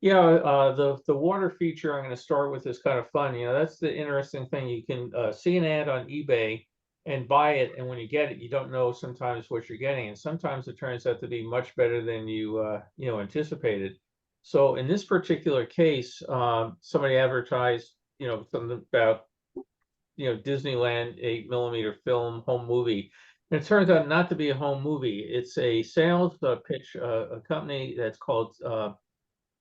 Yeah, the water feature I'm going to start with is kind of fun. That's the interesting thing. You can see an ad on eBay and buy it, and when you get it, you don't know sometimes what you're getting, and sometimes it turns out to be much better than you anticipated. So in this particular case, somebody advertised something about Disneyland 8mm film home movie. And it turns out not to be a home movie. It's a sales pitch, a company that's called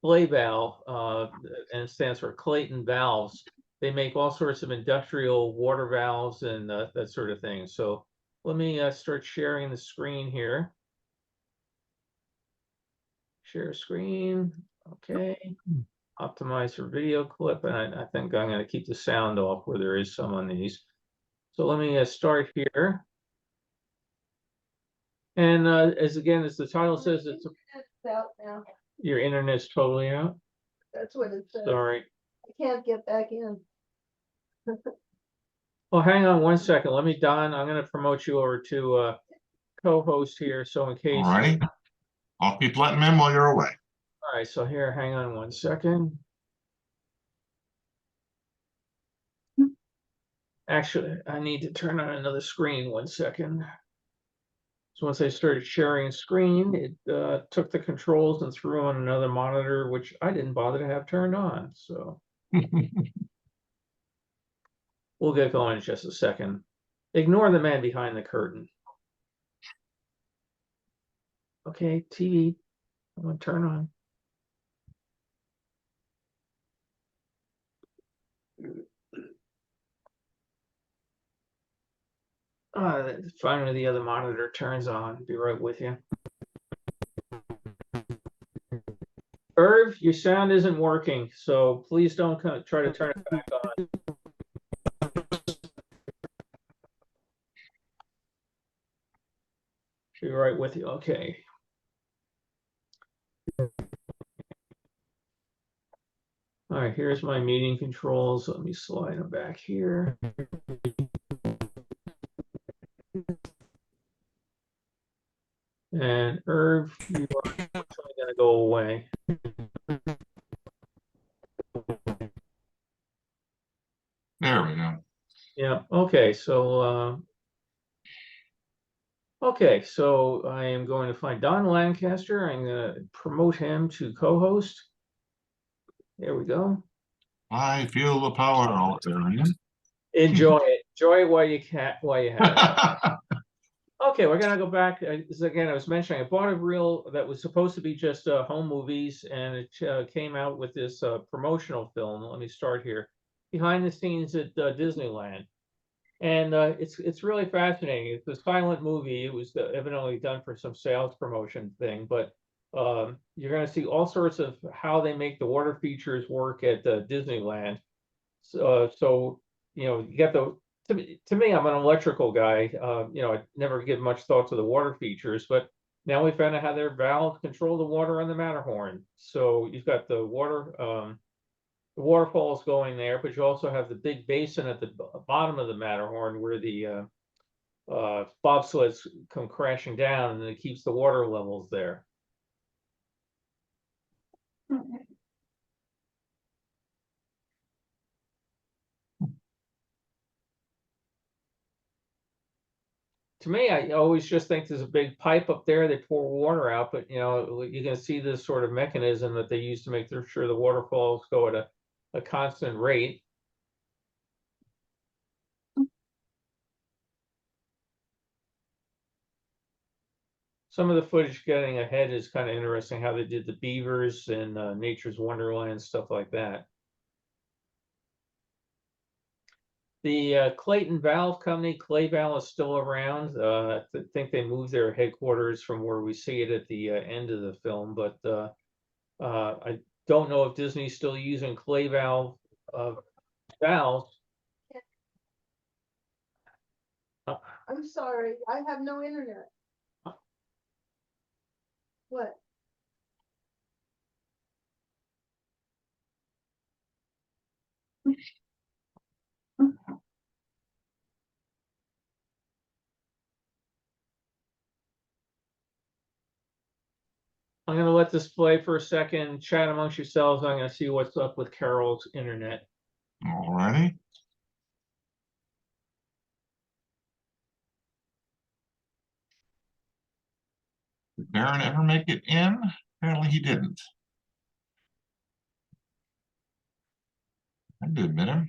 Valve, and it stands for Clayton Valves. They make all sorts of industrial water valves and that sort of thing. So let me start sharing the screen here. Share screen. Okay. Optimize for video clip. And I think I'm going to keep the sound off where there is some on these. So let me start here. And as the title says, it's out now. Your internet's totally out. That's what it says. Sorry. I can't get back in. Well, hang on one second. Don, I'm going to promote you over to co-host here. So in case. All righty. I'll keep letting them in while you're away. All right. So here, hang on one second. Actually, I need to turn on another screen. 1 second. So once I started sharing screen, it took the controls and threw on another monitor, which I didn't bother to have turned on. So we'll get going in just a second. Ignore the man behind the curtain. Okay, TV, I'm gonna turn on. Finally, the other monitor turns on. Be right with you. Irv, your sound isn't working, so please don't try to turn it back on. Be right with you. Okay. All right, here's my meeting controls. Let me slide them back here. And Irv, you are unfortunately going to go away. There we go. Yeah. Okay. So I am going to find Don Lancaster. I'm going to promote him to co-host. There we go. I feel the power out there. Enjoy it. Enjoy it while you have it. Okay, we're gonna go back. Again, I was mentioning I bought a reel that was supposed to be just home movies, and it came out with this promotional film. Let me start here. Behind the scenes at Disneyland, and it's really fascinating. It's a silent movie. It was evidently done for some sales promotion thing, but you're going to see all sorts of how they make the water features work at Disneyland. So you get to me, I'm an electrical guy. I never give much thought to the water features, but now we found out how their valves control the water on the Matterhorn. So you've got the waterfalls going there, but you also have the big basin at the bottom of the Matterhorn where the bobsleds come crashing down, and it keeps the water levels there. Okay. To me, I always just think there's a big pipe up there. They pour water out, but you can see this sort of mechanism that they use to make sure the waterfalls go at a constant rate. Some of the footage getting ahead is kind of interesting, how they did the beavers and Nature's Wonderland, stuff like that. The Clayton Valve Company, Clay Valve, is still around. I think they moved their headquarters from where we see it at the end of the film, but I don't know if Disney's still using Clay Valve valves. I'm sorry, I have no internet. What? I'm gonna let this play for a second, chat amongst yourselves. I'm gonna see what's up with Carol's internet. Alrighty. Did Darren ever make it in? Apparently he didn't. I did admit him.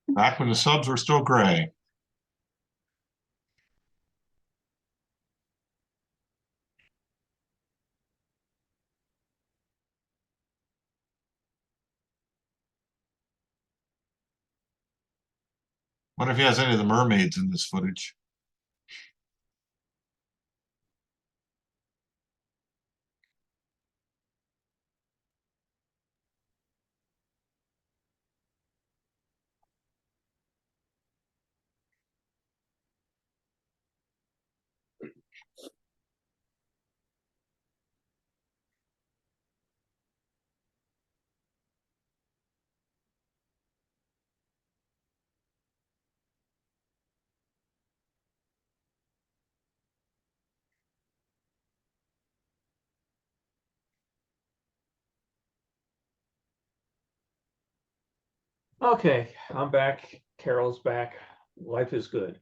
Back when the subs were still gray. Wonder if he has any of the mermaids in this footage. Okay, I'm back. Carol's back. Life is good.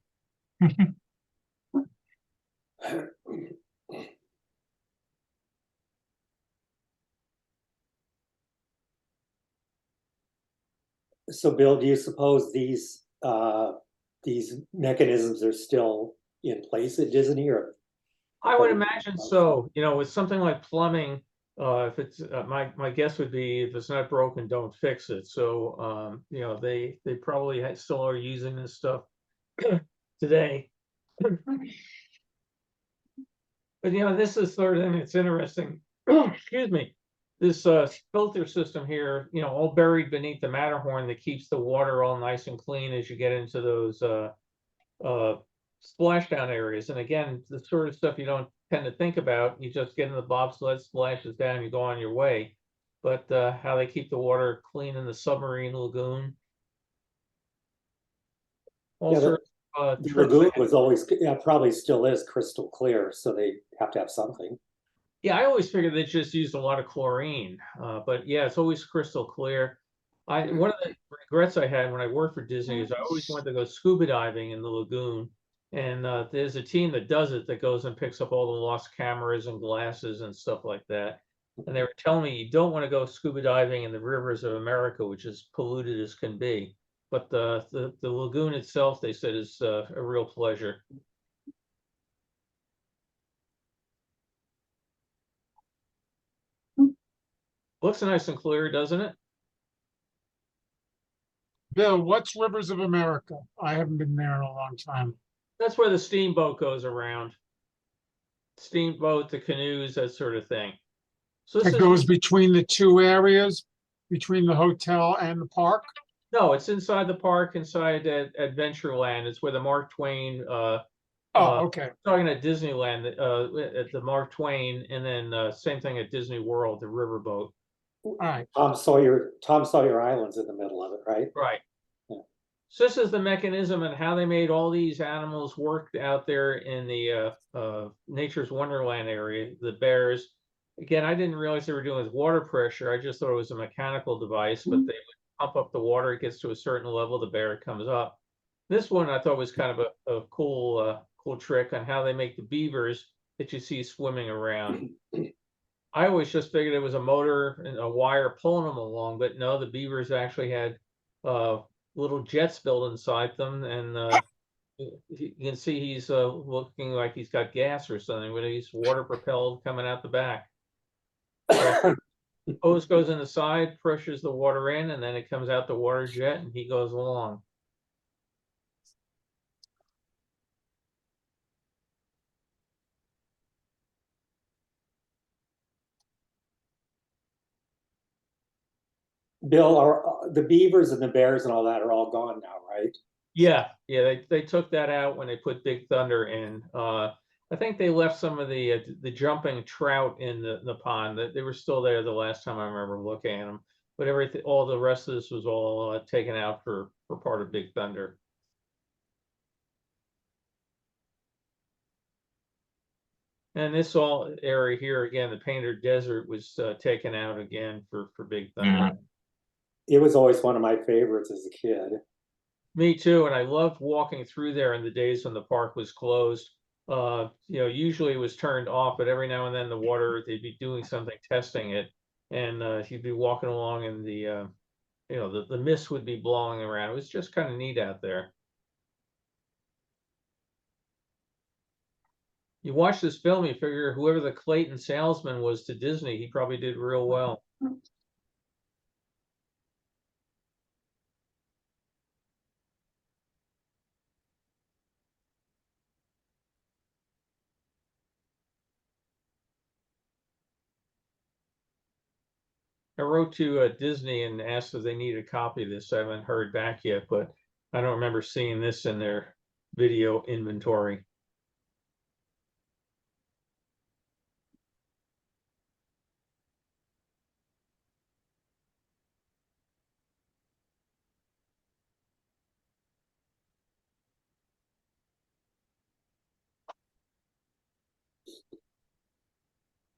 So Bill, do you suppose these mechanisms are still in place at Disney, or? I would imagine so. You know, with something like plumbing, if it's my guess would be if it's not broken, don't fix it. So you know, they probably still are using this stuff today. But you know, this is sort of thing that's interesting. Excuse me. This filter system here, you know, all buried beneath the Matterhorn that keeps the water all nice and clean as you get into those splashdown areas. And again, the sort of stuff you don't tend to think about. You just get in the bobsled, splashes down, you go on your way. But how they keep the water clean in the submarine lagoon. All Yeah, sorts the of lagoon was always, yeah, probably still is crystal clear, so they have to have something. Yeah, I always figured they just used a lot of chlorine, but yeah, it's always crystal clear. One of the regrets I had when I worked for Disney is I always wanted to go scuba diving in the lagoon, and there's a team that does it that goes and picks up all the lost cameras and glasses and stuff like that. And they were telling me you don't want to go scuba diving in the rivers of America, which is polluted as can be. But the lagoon itself, they said, is a real pleasure. Looks nice and clear, doesn't it? Bill, what's Rivers of America? I haven't been there in a long time. That's where the steamboat goes around. Steamboat, the canoes, that sort of thing. So this It is goes between the two areas, between the hotel and the park? no, it's inside the park, inside Adventureland. It's where the Mark Twain. Oh, okay. Talking at Disneyland, at the Mark Twain, and then same thing at Disney World, the riverboat. All right. Tom Sawyer Island's in the middle of it, right? Right. Yeah. So this is the mechanism and how they made all these animals work out there in the Nature's Wonderland area. The bears. Again, I didn't realize they were doing with water pressure. I just thought it was a mechanical device, but they would pump up the water. It gets to a certain level, the bear comes up. This one I thought was kind of a cool cool trick on how they make the beavers that you see swimming around. I always just figured it was a motor and a wire pulling them along, but no, the beavers actually had little jets built inside them, and you can see he's looking like he's got gas or something, but he's water propelled coming out the back. Hose goes in the side, pushes the water in, and then it comes out the water jet, and he goes along. Bill, are the beavers and the bears and all that are all gone now, right? Yeah, they took that out when they put Big Thunder in. I think they left some of the jumping trout in the pond. That they were still there the last time I remember looking at them. But everything, all the rest of this was all taken out for part of Big Thunder. And this all area here again, the Painter Desert was taken out again for Big Thunder. Yeah. It was always one of my favorites as a kid. Me too, and I loved walking through there in the days when the park was closed. You know, usually it was turned off, but every now and then the water, they'd be doing something, testing it, and you'd be walking along and you know, the mist would be blowing around. It was just kind of neat out there. You watch this film, you figure whoever the Clayton salesman was to Disney, he probably did real well. I wrote to Disney and asked if they need a copy of this. I haven't heard back yet, but I don't remember seeing this in their video inventory.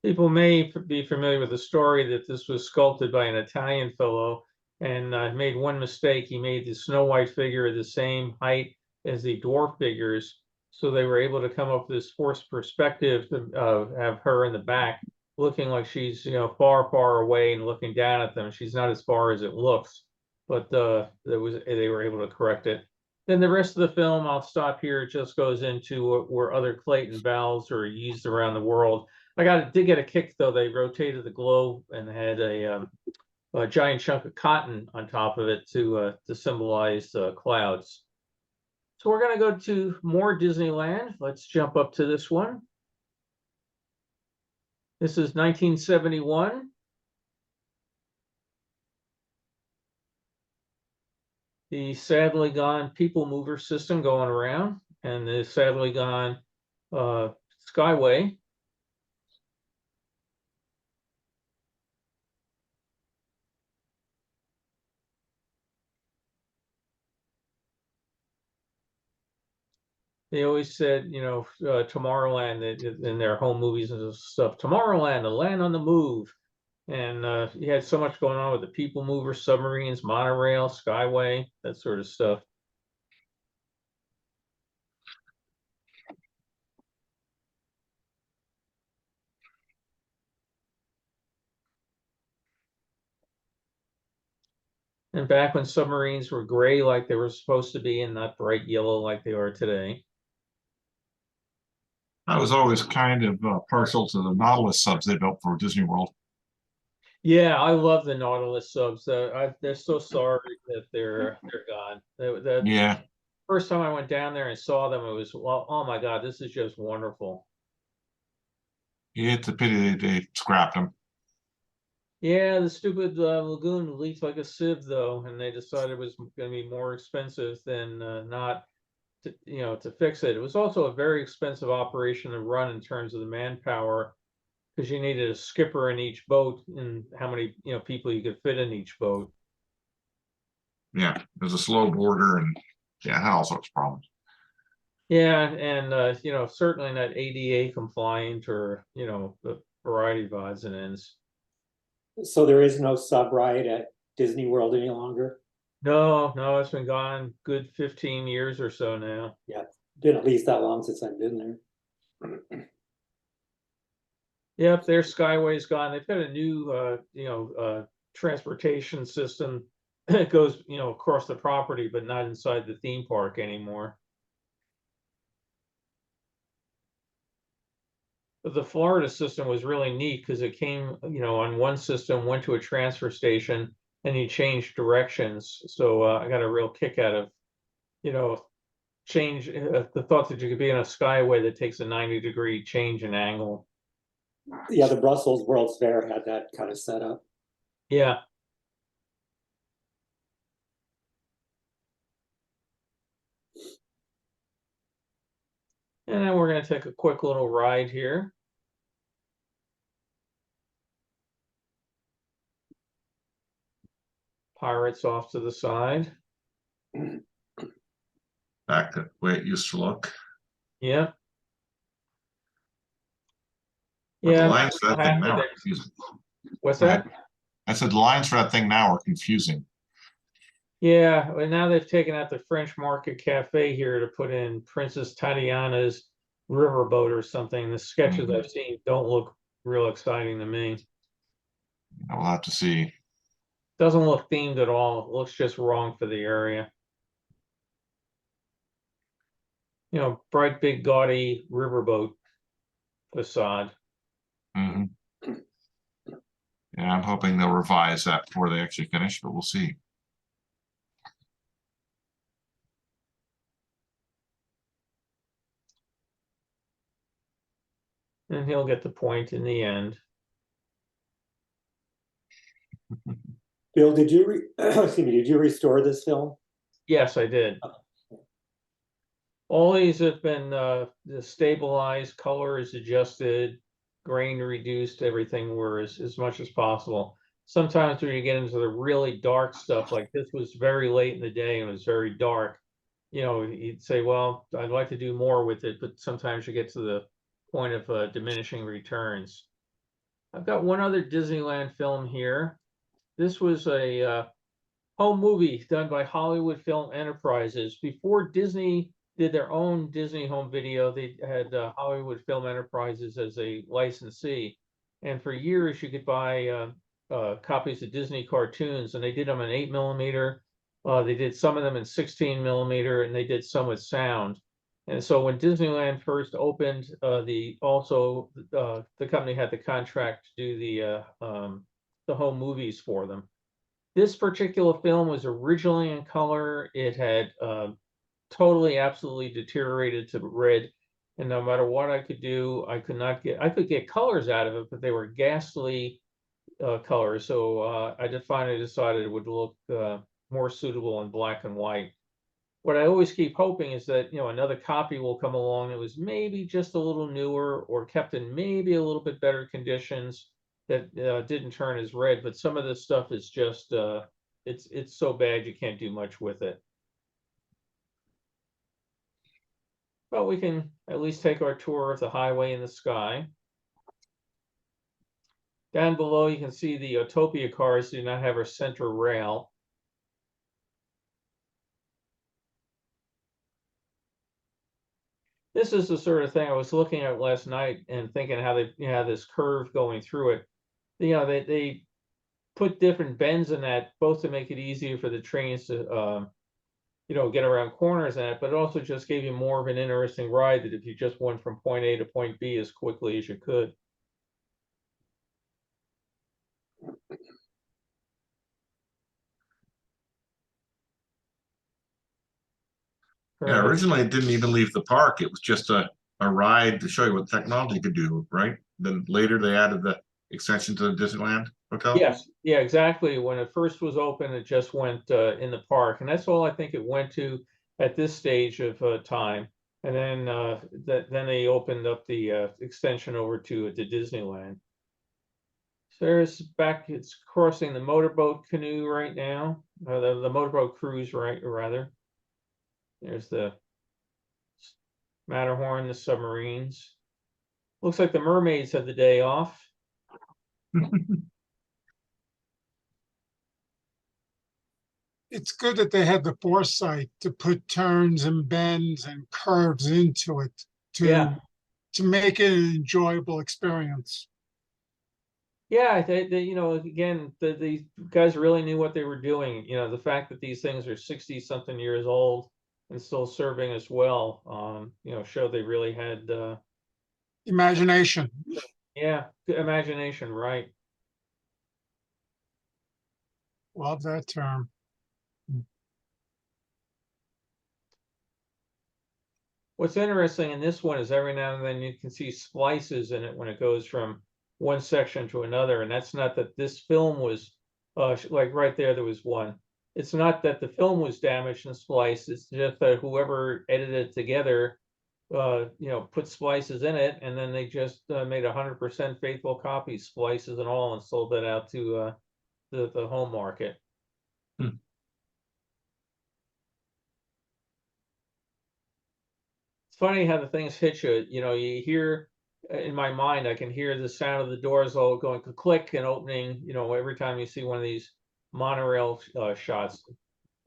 People may be familiar with the story that this was sculpted by an Italian fellow and made one mistake. He made the Snow White figure the same height as the dwarf figures. So they were able to come up with this forced perspective to have her in the back looking like she's, you know, far, far away and looking down at them. She's not as far as it looks, but they were able to correct it. Then the rest of the film, I'll stop here. It just goes into where other Clayton valves are used around the world. Did get a kick though. They rotated the globe and had a giant chunk of cotton on top of it to symbolize clouds. So we're going to go to more Disneyland. Let's jump up to this one. This is 1971. The sadly gone people mover system going around, and the sadly gone Skyway. They always said, you know, Tomorrowland in their home movies and stuff. Tomorrowland, a land on the move, and you had so much going on with the people mover, submarines, monorail, Skyway, that sort of stuff. And back when submarines were gray like they were supposed to be and not bright yellow like they are today. I was always kind of partial to the Nautilus subs they built for Disney World. Yeah, I love the Nautilus subs. They're so sorry that they're gone. Yeah, First time I went down there and saw them, it was, well, oh my God, this is just wonderful. it's a pity they scrapped them. Yeah, the stupid lagoon leaked like a sieve though, and they decided it was going to be more expensive than not to, you know, to fix it. It was also a very expensive operation to run in terms of the manpower because you needed a skipper in each boat and how many, you know, people you could fit in each boat. Yeah, it was a slow border and yeah, it had all sorts of problems. Yeah, and you know, certainly not ADA compliant or, you know, the variety of odds and ends. So there is no sub ride at Disney World any longer? No, no, it's been gone good 15 years or so now. Yeah, been at least that long since I've been there. Yep, their Skyway's gone. They've got a new, you know, transportation system that goes, you know, across the property, but not inside the theme park anymore. But the Florida system was really neat because it came, you know, on one system, went to a transfer station, and you changed directions. So I got a real kick out of, you know, change the thought that you could be in a Skyway that takes a 90-degree change in angle. Yeah, the Brussels World's Fair had that kind of setup. Yeah. And then we're going to take a quick little ride here. Pirates off to the side. Back to the way it used to look. Yeah. But the Yeah. lines for that thing now are Happy confusing. What's Go ahead. that? I said the lines for that thing now are confusing. Yeah, well, now they've taken out the French Market Cafe here to put in Princess Tatiana's Riverboat or something. The sketches Mhm. I've seen don't look real exciting to me. We'll have to see. Doesn't look themed at all. It looks just wrong for the area. You know, bright, big, gaudy riverboat facade. Mhm. Yeah, I'm hoping they'll revise that before they actually finish, but we'll see. And he'll get the point in the end. Bill, did you excuse me, did you restore this film? Yes, I did. All these have been stabilized, color is adjusted, grain reduced, everything were as much as possible. Sometimes when you get into the really dark stuff, like this was very late in the day and it was very dark, you know, you'd say, well, I'd like to do more with it, but sometimes you get to the point of diminishing returns. I've got one other Disneyland film here. This was a home movie done by Hollywood Film Enterprises. Before Disney did their own Disney home video, they had Hollywood Film Enterprises as a licensee. And for years, you could buy copies of Disney cartoons, and they did them in 8mm. They did some of them in 16mm, and they did some with sound. And so when Disneyland first opened, the company had the contract to do the home movies for them. This particular film was originally in color. It had totally, absolutely deteriorated to red. And no matter what I could do, I could get colors out of it, but they were ghastly colors. So I finally decided it would look more suitable in black and white. What I always keep hoping is that, you know, another copy will come along that was maybe just a little newer or kept in maybe a little bit better conditions that didn't turn as red. But some of this stuff is just it's so bad you can't do much with it. But we can at least take our tour of the highway in the sky. Down below, you can see the Autopia cars do not have a center rail. This is the sort of thing I was looking at last night and thinking how they have this curve going through it. You know, they put different bends in that both to make it easier for the trains to you know, get around corners in it, but it also just gave you more of an interesting ride that if you just went from point A to point B as quickly as you could. Yeah, originally it didn't even leave the park. It was just a ride to show you what technology could do, right? Then later they added the extension to the Disneyland Hotel. Yes, yeah, exactly. When it first was open, it just went in the park, and that's all I think it went to at this stage of time. And then then they opened up the extension over to Disneyland. So there's back. It's crossing the motorboat canoe right now. The motorboat cruise, right? Or rather, there's the Matterhorn, the submarines. Looks like the mermaids had the day off. It's good that they had the foresight to put turns and bends and curves into it Yeah. to make it an enjoyable experience. Yeah, they you know, again, these guys really knew what they were doing. You know, the fact that these things are 60-something years old and still serving us well, you know, showed they really had, Imagination. yeah, good imagination, right? Love that term. What's interesting in this one is every now and then you can see splices in it when it goes from one section to another, and that's not that this film was, like right there was one. It's not that the film was damaged and spliced. It's just that whoever edited it together put splices in it, and then they just made 100% faithful copies, splices and all, and sold that out to the home market. Hmm. It's funny how the things hit you. You hear, in my mind, I can hear the sound of the doors all going click and opening, every time you see one of these monorail shots.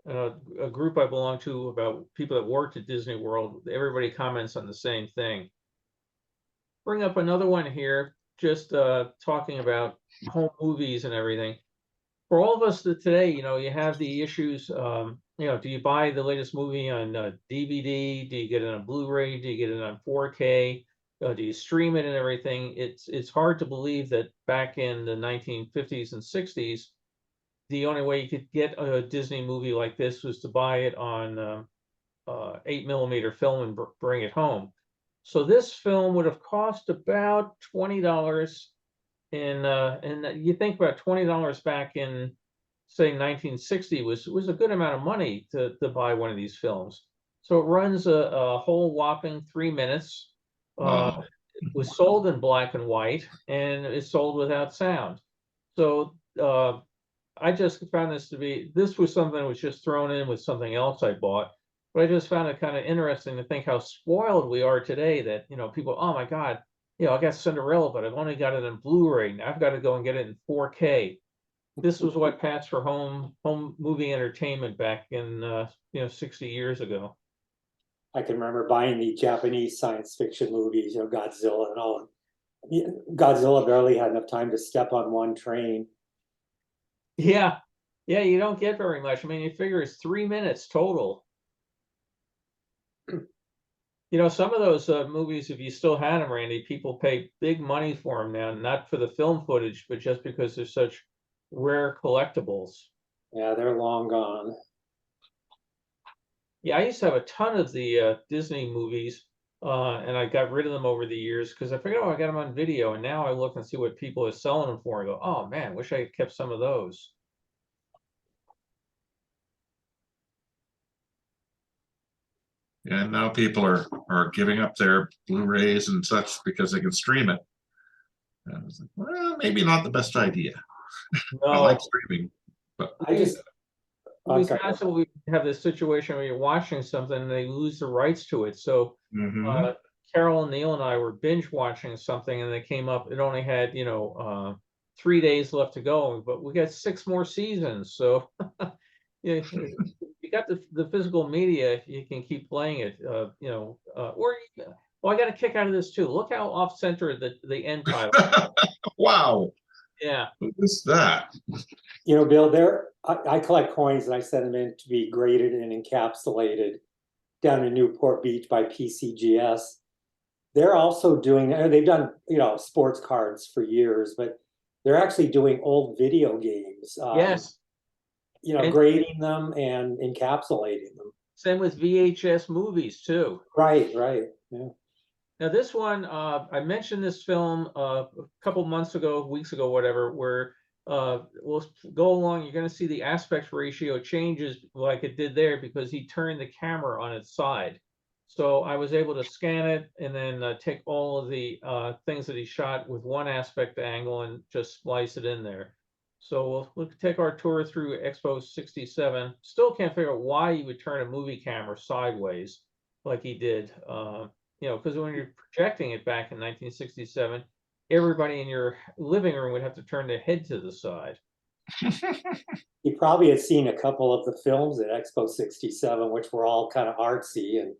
A group I belong to, about people that worked at Disney World, everybody comments on the same thing. Bring up another one here, just talking about home movies and everything. For all of us that today, you have the issues, do you buy the latest movie on DVD? Do you get it on Blu-ray? Do you get it on 4K? Do you stream it and everything? It's hard to believe that back in the 1950s and 60s, the only way you could get a Disney movie like this was to buy it on 8mm film and bring it home. So this film would have cost about $20. And you think about $20 back in, say, 1960 was a good amount of money to buy one of these films. So it runs a whole whopping 3 minutes. Wow. It was sold in black and white, and it's sold without sound. So I just found this was something that was just thrown in with something else I bought. But I just found it kind of interesting to think how spoiled we are today, that, people, oh my God, I got Cinderella, but I've only got it in Blu-ray. Now I've got to go and get it in 4K. This was what passed for home movie entertainment back in 60 years ago. I can remember buying the Japanese science fiction movies, Godzilla and all. Godzilla barely had enough time to step on one train. Yeah, you don't get very much. I mean, you figure it's 3 minutes total. Some of those movies, if you still had them, Randy, people pay big money for them now, not for the film footage, but just because they're such rare collectibles. Yeah, they're long gone. Yeah, I used to have a ton of the Disney movies, and I got rid of them over the years because I figured, I got them on video, and now I look and see what people are selling them for and go, oh man, wish I had kept some of those. And now people are giving up their Blu-rays and such because they can stream it. And I was like, well, maybe not the best idea. I like streaming, but We constantly have this situation where you're watching something and they lose the rights to it. So Carol and Neil and I were binge watching something, and they came up, it only had 3 days left to go, but we got 6 more seasons. So you got the physical media, you can keep playing it, I got a kick out of this too. Look how off center the end title. wow. Yeah. What's that? Bill, I collect coins and I send them in to be graded and encapsulated down in Newport Beach by PCGS. They're also doing, they've done, sports cards for years, but they're actually doing old video games. Yes. Grading them and encapsulating them. Same with VHS movies too. Right. Yeah. Now this one, I mentioned this film a couple months ago, weeks ago, whatever, where we'll go along. You're going to see the aspect ratio changes like it did there because he turned the camera on its side. So I was able to scan it and then take all of the things that he shot with one aspect angle and just splice it in there. So we'll take our tour through Expo 67. Still can't figure out why you would turn a movie camera sideways like he did. Because when you're projecting it back in 1967, everybody in your living room would have to turn their head to the side. He probably had seen a couple of the films at Expo 67, which were all kind of artsy, and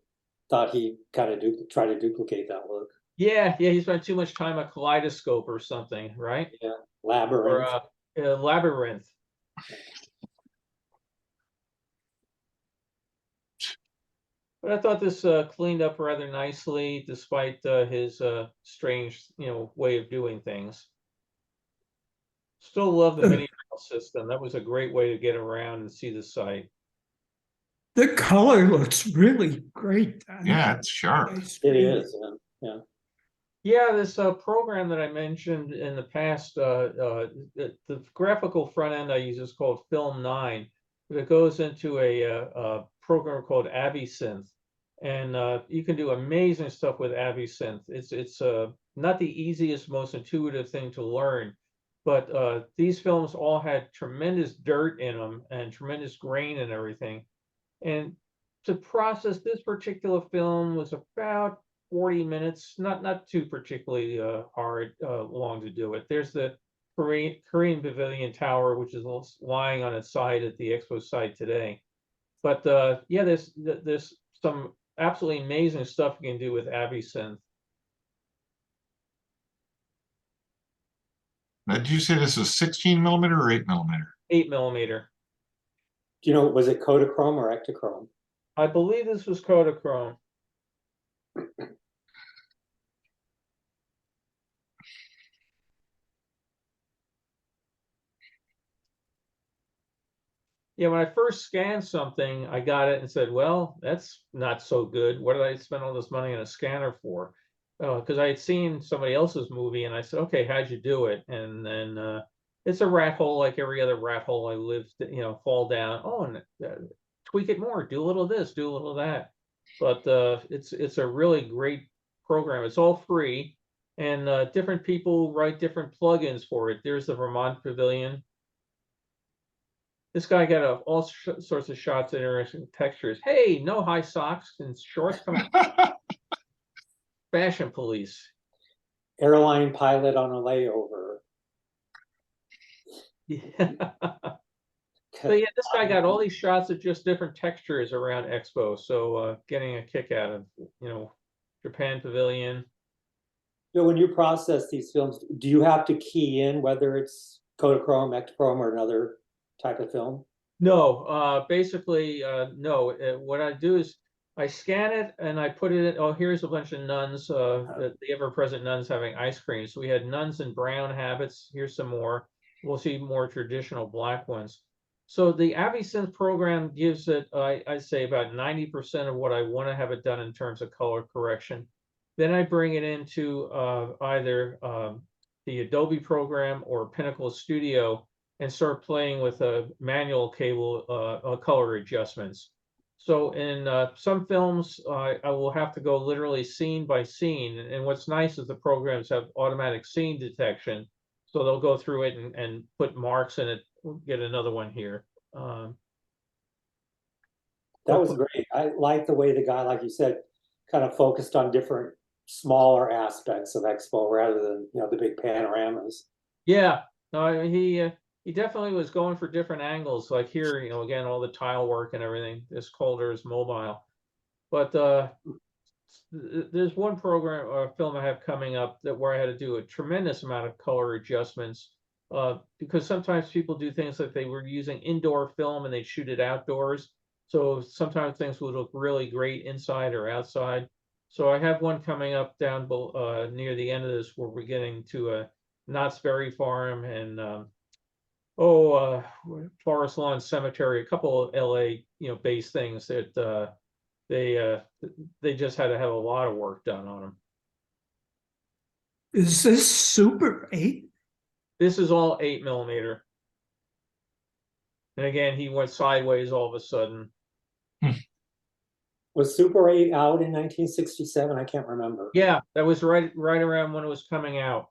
thought he'd kind of try to duplicate that look. Yeah, he spent too much time at Kaleidoscope or something, right? Yeah, Labyrinth. Or Labyrinth. But I thought this cleaned up rather nicely, despite his strange, way of doing things. Still love the mini rail system. That was a great way to get around and see the site. The color looks really great. Yeah, it's sharp. It is. Yeah. Yeah, this program that I mentioned in the past, the graphical front end I use is called Film 9, but it goes into a program called Abysynth. and you can do amazing stuff with AviSynth. It's not the easiest, most intuitive thing to learn, but these films all had tremendous dirt in them and tremendous grain and everything. And to process this particular film was about 40 minutes, not too particularly long to do it. There's the Korean Pavilion Tower, which is lying on its side at the Expo site today. But yeah, there's some absolutely amazing stuff you can do with AviSynth. Now, did you say this is 16 millimeter or 8 millimeter? 8mm. Do you know, was it Kodachrome or Ektachrome? I believe this was Kodachrome. Yeah, when I first scanned something, I got it and said, well, that's not so good. What did I spend all this money on a scanner for? Because I had seen somebody else's movie and I said, okay, how'd you do it? And then it's a rat hole like every other rat hole I lived, fall down. Oh, and tweak it more, do a little of this, do a little of that. But it's a really great program. It's all free, and different people write different plugins for it. There's the Vermont Pavilion. This guy got all sorts of shots, interesting textures. Hey, no high socks and shorts. Come on. Fashion police. Airline pilot on a layover. Yeah. But yeah, this guy got all these shots of just different textures around Expo. So getting a kick out of, Japan Pavilion. When you process these films, do you have to key in whether it's Kodachrome, Ektachrome, or another type of film? No, basically, no. What I do is I scan it and I put it in. Oh, here's a bunch of nuns, the ever-present nuns having ice cream. So we had nuns in brown habits. Here's some more. We'll see more traditional black ones. So the AviSynth program gives it, I say, about 90% of what I want to have it done in terms of color correction. Then I bring it into either the Adobe program or Pinnacle Studio and start playing with a manual cable color adjustments. So in some films, I will have to go literally scene by scene. And what's nice is the programs have automatic scene detection. So they'll go through it and put marks in it. We'll get another one here. That was great. I like the way the guy, like you said, kind of focused on different smaller aspects of Expo rather than, the big panoramas. Yeah, no, he definitely was going for different angles. Like here, again, all the tile work and everything. This Calder is mobile, but there's one program or film I have coming up where I had to do a tremendous amount of color adjustments because sometimes people do things like they were using indoor film and they shoot it outdoors. So sometimes things would look really great inside or outside. So I have one coming up down near the end of this where we're getting to a Knott's Berry Farm and Forest Lawn Cemetery, a couple of LA based things that they just had to have a lot of work done on them. Is this Super 8? This is all 8mm. And again, he went sideways all of a sudden. Was Super 8 out in 1967? I can't remember. Yeah, that was right around when it was coming out.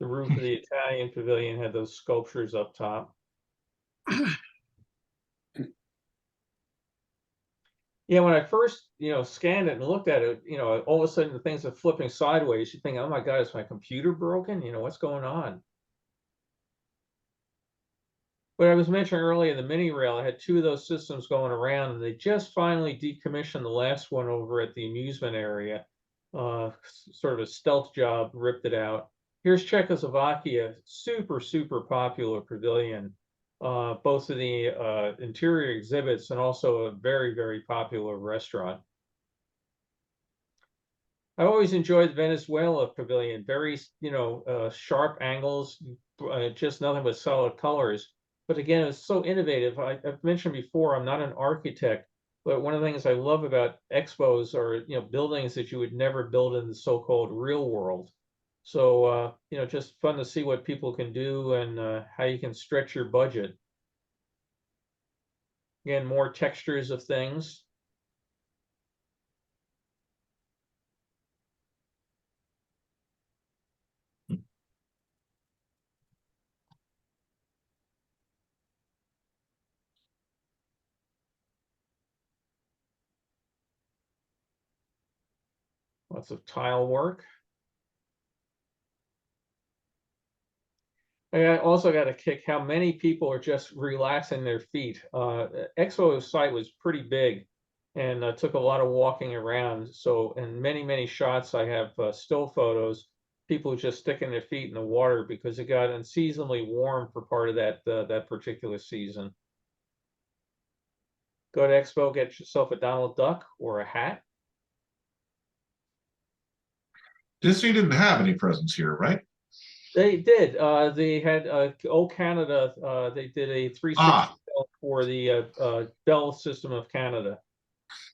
The roof of the Italian Pavilion had those sculptures up top. Yeah, when I first, scanned it and looked at it, all of a sudden the things are flipping sideways. You think, oh my God, is my computer broken? What's going on? But I was mentioning earlier, the mini rail, I had two of those systems going around, and they just finally decommissioned the last one over at the amusement area. Sort of a stealth job, ripped it out. Here's Czechoslovakia, super, super popular pavilion. Both of the interior exhibits and also a very, very popular restaurant. I always enjoyed Venezuela Pavilion, very, sharp angles, just nothing but solid colors. But again, it's so innovative. I've mentioned before, I'm not an architect, But one of the things I love about expos are, buildings that you would never build in the so-called real world. So, just fun to see what people can do and how you can stretch your budget. Again, more textures of things. Lots of tile work. I also got a kick how many people are just relaxing their feet. Expo site was pretty big and took a lot of walking around. So in many shots, I have still photos, people just sticking their feet in the water because it got unseasonably warm for part of that particular season. Go to Expo, get yourself a Donald Duck or a hat. Disney didn't have any presence here, right? They did. They had Canada. They did a 360 Ah, for the Bell system of Canada.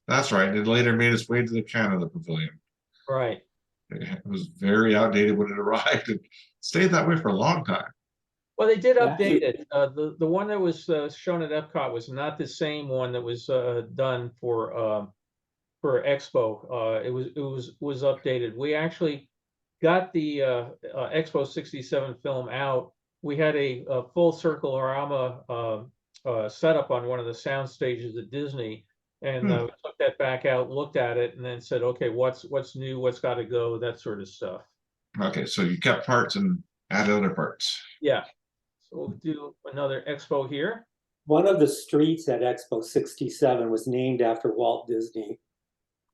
that's right. It later made its way to the Canada Pavilion. Right. It was very outdated when it arrived and stayed that way for a long time. Well, they did Yeah. update it. The one that was shown at Epcot was not the same one that was done for Expo. It was updated. We actually got the Expo 67 film out. We had a full circle-orama setup on one of the sound stages at Disney, and we took that back out, looked at it, and then said, okay, what's new, what's got to go, that sort of stuff. Okay, so you kept parts and added other parts. Yeah. So we'll do another Expo here. One of the streets at Expo 67 was named after Walt Disney.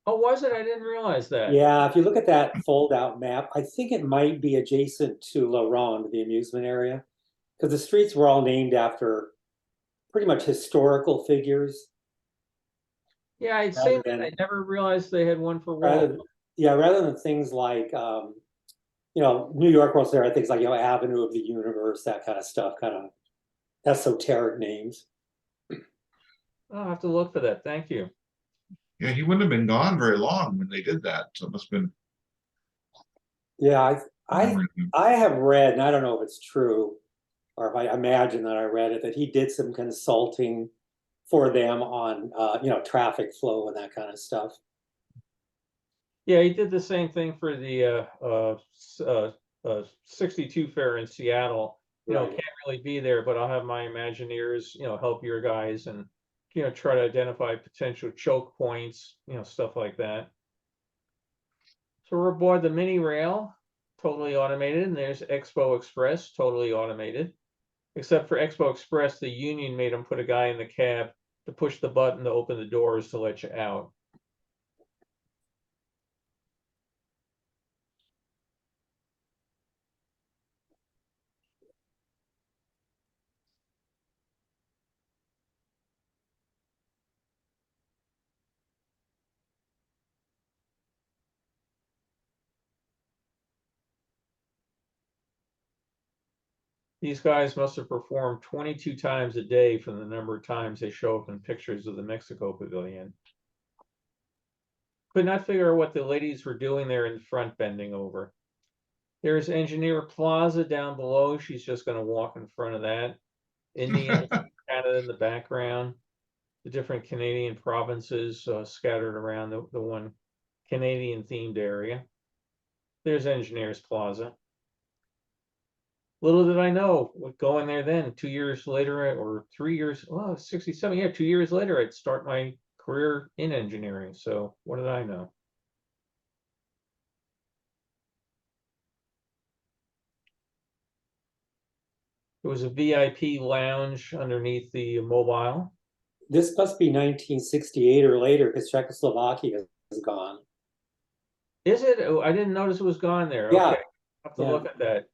Oh, was it? I didn't realize that. Yeah, if you look at that fold-out map, I think it might be adjacent to La Ronde, the amusement area, because the streets were all named after pretty much historical figures. Yeah, I'd Rather say than- I never realized they had one for Rather, Walt. rather than things like, New York World's Fair, things like, Avenue of the Universe, that kind of stuff, kind of esoteric names. I'll have to look for that. Thank you. Yeah, he wouldn't have been gone very long when they did that. So it must have been. Yeah, I have read, and I don't know if it's true, or if I imagine that I read it, that he did some consulting for them on, traffic flow and that kind of stuff. Yeah, he did the same thing for the 62 fair in Seattle. Right. Can't really be there, but I'll have my Imagineers, help your guys and, try to identify potential choke points, stuff like that. So we're aboard the mini rail, totally automated, and there's Expo Express, totally automated. Except for Expo Express, the union made them put a guy in the cab to push the button to open the doors to let you out. These guys must have performed 22 times a day from the number of times they show up in pictures of the Mexico Pavilion. Could not figure out what the ladies were doing there in front bending over. There's Engineer Plaza down below. She's just going to walk in front of that. Indiana, Canada in the background. The different Canadian provinces scattered around the one Canadian themed area. There's Engineers Plaza. Little did I know what going there then, 2 years later or 3 years, 67, yeah, 2 years later, I'd start my career in engineering. So what did I know? There was a VIP lounge underneath the mobile. This must be 1968 or later, because Czechoslovakia is gone. Is it? Oh, I didn't notice it was gone there. Yeah. Okay, I'll have to look at that.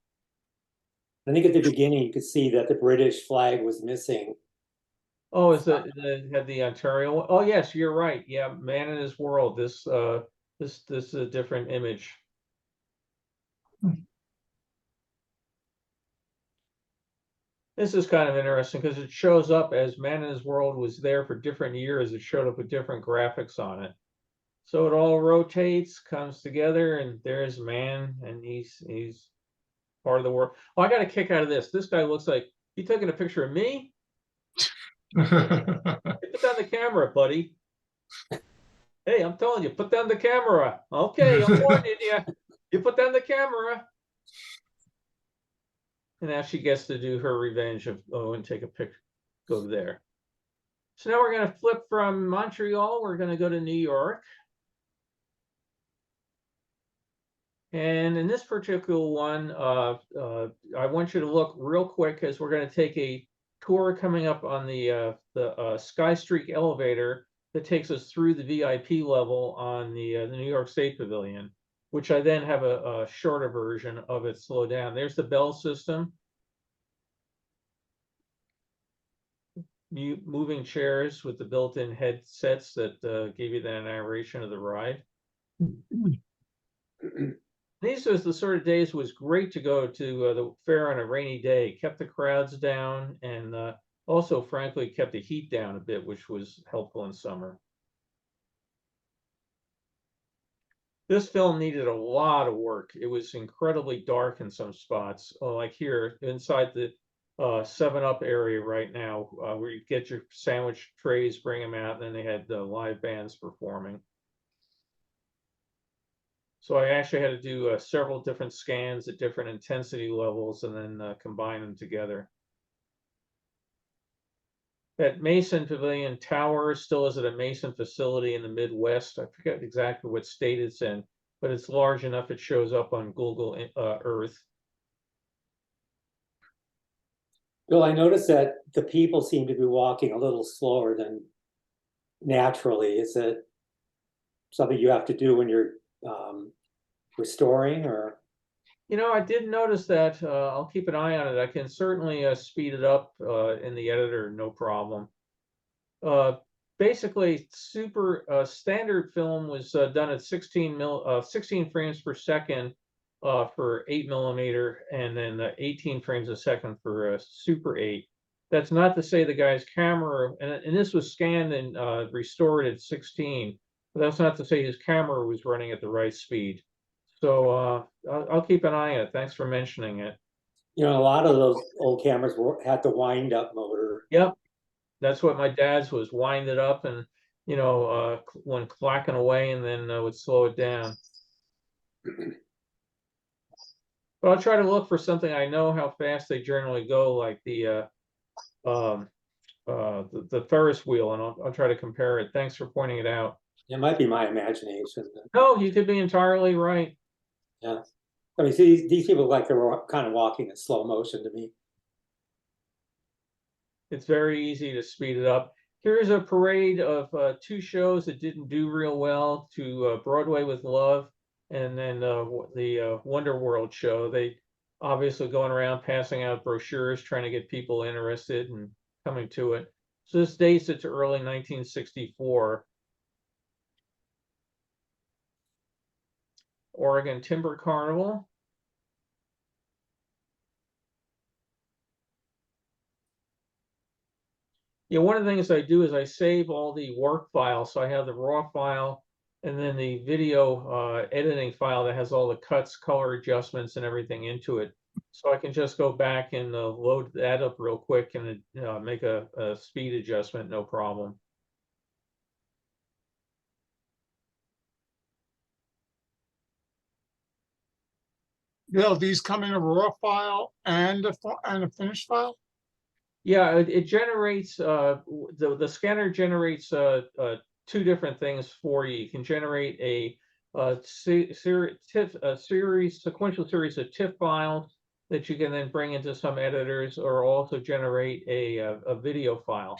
I think at the beginning you could see that the British flag was missing. Oh, is it had the Ontario one? Oh, yes, you're right. Yeah, Man in His World. This is a different image. This is kind of interesting because it shows up as Man in His World was there for different years. It showed up with different graphics on it. So it all rotates, comes together, and there's Man, and he's part of the world. Oh, I got a kick out of this. This guy looks like you taking a picture of me? Put down the camera, buddy. Hey, I'm telling you, put down the camera. Okay, I'm warning you. You put down the camera. And now she gets to do her revenge of and take a picture, go there. So now we're going to flip from Montreal. We're going to go to New York. And in this particular one, I want you to look real quick because we're going to take a tour coming up on the Sky Streak elevator that takes us through the VIP level on the New York State Pavilion, which I then have a shorter version of it slow down. There's the bell system. Moving chairs with the built-in headsets that gave you that narration of the ride. These are the sort of days was great to go to the fair on a rainy day, kept the crowds down, and also, frankly, kept the heat down a bit, which was helpful in summer. This film needed a lot of work. It was incredibly dark in some spots, like here inside the 7-Up area right now, where you get your sandwich trays, bring them out, and then they had live bands performing. So I actually had to do several different scans at different intensity levels and then combine them together. That Mason Pavilion Tower still is at a Mason facility in the Midwest. I forget exactly what state it's in, but it's large enough it shows up on Google Earth. Bill, I noticed that the people seem to be walking a little slower than naturally. Is it something you have to do when you're restoring, or? You know, I did notice that. I'll keep an eye on it. I can certainly speed it up in the editor, no problem. Basically, super standard film was done at 16 frames per second for 8mm, and then 18 frames a second for Super 8. That's not to say the guy's camera, and this was scanned and restored at 16, but that's not to say his camera was running at the right speed. So I'll keep an eye on it. Thanks for mentioning it. You know, a lot of those old cameras had the wind-up motor. Yep, that's what my dad's was. Wind it up and, you know, when clacking away, and then would slow it down. But I'll try to look for something I know how fast they generally go, like the Ferris wheel, and I'll try to compare it. Thanks for pointing it out. It might be my imagination. No, you could be entirely right. Yeah. I mean, see, these people like they're kind of walking in slow motion to me. It's very easy to speed it up. Here's a parade of 2 shows that didn't do real well, to Broadway with Love, and then the Wonder World show. They obviously going around passing out brochures, trying to get people interested and coming to it. So this dates it to early 1964. Oregon Timber Carnival. Yeah, one of the things I do is I save all the work files. So I have the raw file and then the video editing file that has all the cuts, color adjustments, and everything into it. So I can just go back and load that up real quick and make a speed adjustment, no problem. Bill, these come in a raw file and a finished file? Yeah, it generates the scanner generates 2 different things for you. You can generate a sequential series of TIFF files that you can then bring into some editors, or also generate a video file.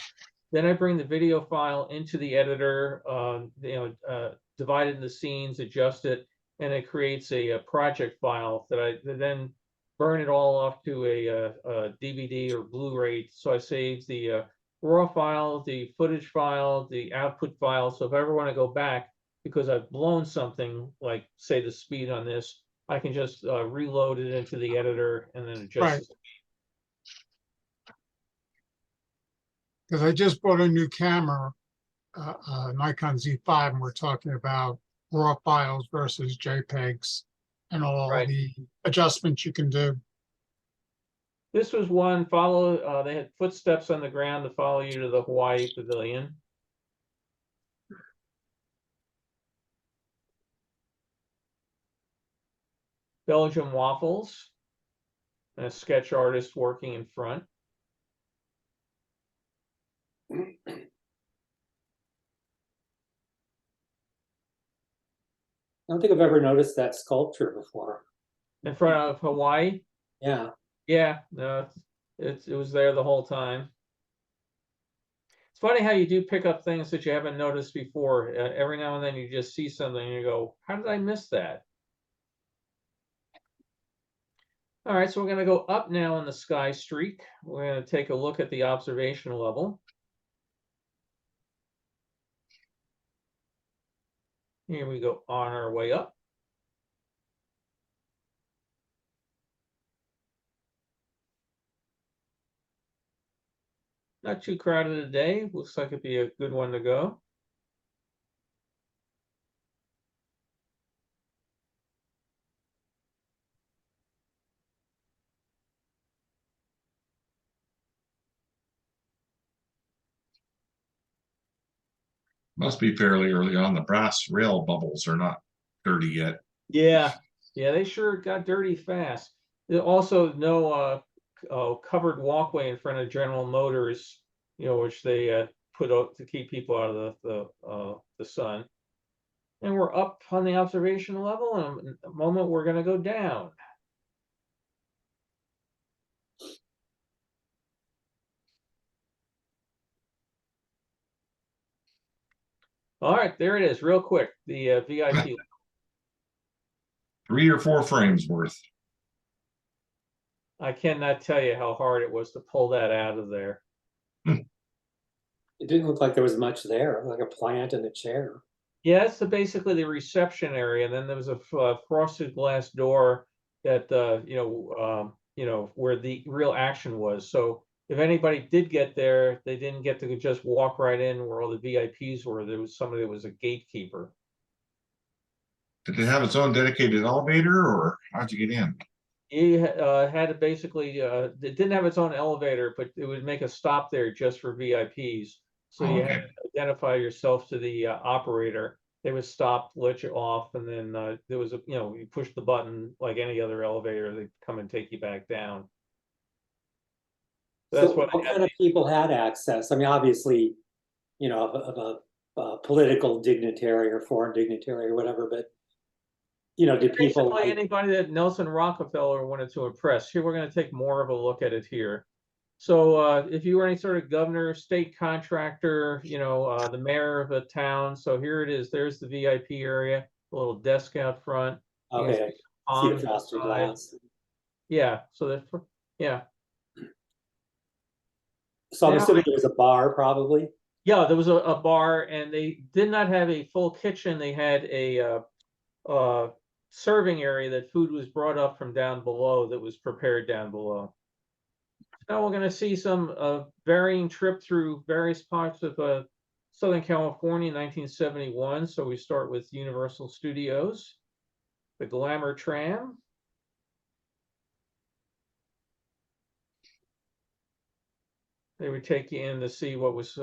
Then I bring the video file into the editor, divide it into scenes, adjust it, and it creates a project file that I then burn it all off to a DVD or Blu-ray. So I save the raw file, the footage file, the output file. So if I ever want to go back because I've blown something, like say the speed on this, I can just reload it into the editor and then adjust Right. the speed. Because I just bought a new camera, Nikon Z5, and we're talking about raw files versus JPEGs and all Right. the adjustments you can do. This was one they had footsteps on the ground to follow you to the Hawaii Pavilion. Belgian waffles. And a sketch artist working in front. I don't think I've ever noticed that sculpture before. In front of Hawaii. Yeah. Yeah, no, it was there the whole time. It's funny how you do pick up things that you haven't noticed before. Every now and then you just see something and you go, how did I miss that? All right, so we're going to go up now on the sky streak. We're going to take a look at the observation level. Here we go on our way up. Not too crowded today. Looks like it'd be a good one to go. Must be fairly early on. The brass rail bubbles are not dirty yet. Yeah, they sure got dirty fast. There also no covered walkway in front of General Motors, which they put out to keep people out of the sun. And we're up on the observation level, and in a moment we're going to go down. All right, there it is, real quick. The VIP. 3 or 4 frames worth. I cannot tell you how hard it was to pull that out of there. It didn't look like there was much there, like a plant and a chair. Yeah, it's basically the reception area, and then there was a frosted glass door that where the real action was. So if anybody did get there, they didn't get to just walk right in where all the VIPs were. There was somebody that was a gatekeeper. Did it have its own dedicated elevator, or how'd you get in? It had to basically, it didn't have its own elevator, but it would make a stop there just for VIPs. So you had to identify yourself to the operator. They would stop, let you off, and then there was you push the button like any other elevator, they'd come and take you back down. That's So what kind of people had access? I mean, obviously, of a political dignitary or foreign dignitary or whatever, but did people like anybody that Nelson Rockefeller wanted to impress? Here, we're going to take more of a look at it here. So if you were any sort of governor, state contractor, the mayor of a town. So here it is. There's the VIP area, a little desk out front. Okay, see the frosted glass. Yeah, so that's, yeah. So I'm assuming there was a bar, probably? Yeah, there was a bar, and they did not have a full kitchen. They had a serving area that food was brought up from down below that was prepared down below. Now we're going to see some varying trip through various parts of Southern California in 1971. So we start with Universal Studios, the Glamour Tram. They would take you in to see what was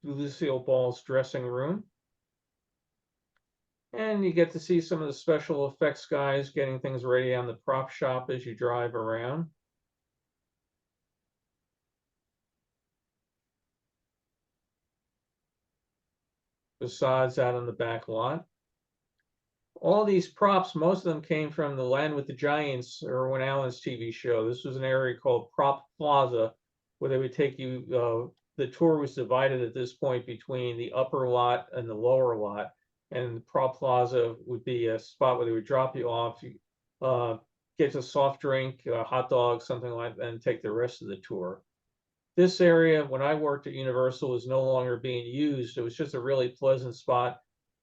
Lucille Ball's dressing room. And you get to see some of the special effects guys getting things ready on the prop shop as you drive around. Facades out on the back lot. All these props, most of them came from the Land with the Giants, Irwin Allen's TV show. This was an area called Prop Plaza, where they would take you, the tour was divided at this point between the upper lot and the lower lot. And the Prop Plaza would be a spot where they would drop you off, get a soft drink, a hot dog, something like that, and take the rest of the tour. This area, when I worked at Universal, was no longer being used. It was just a really pleasant spot.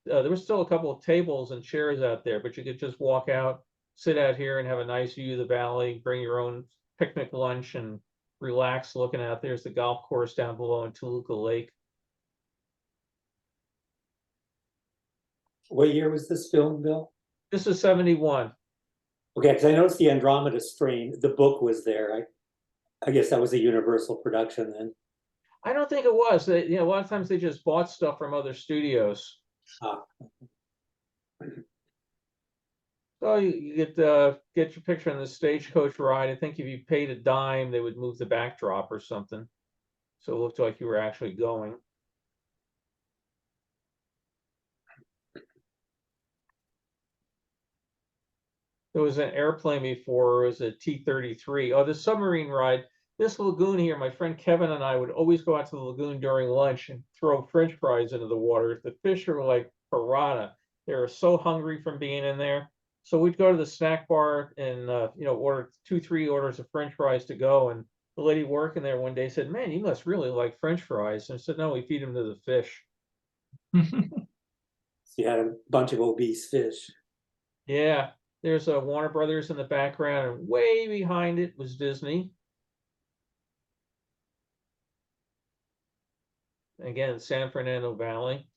There was still a couple of tables and chairs out there, but you could just walk out, sit out here and have a nice view of the valley, bring your own picnic lunch, and relax looking out. There's the golf course down below in Toluca Lake. What year was this film, Bill? This is 71. Okay, because I noticed the Andromeda Strain, the book was there. I guess that was a Universal production then. I don't think it was. They, a lot of times they just bought stuff from other studios. Ah, So you get your picture on the stagecoach ride. I think if you paid a dime, they would move the backdrop or something, so it looked like you were actually going. There was an airplane before. It was a T-33. Oh, the submarine ride. This lagoon here, my friend Kevin and I would always go out to the lagoon during lunch and throw French fries into the water. The fish are like piranha. They were so hungry from being in there. So we'd go to the snack bar and order 2-3 orders of French fries to go. And the lady working there one day said, "Man, you must really like French fries." And I said, "No, we feed them to the fish." so you had a bunch of obese fish. Yeah, there's a Warner Brothers in the background, and way behind it was Disney. Again, San Fernando Valley.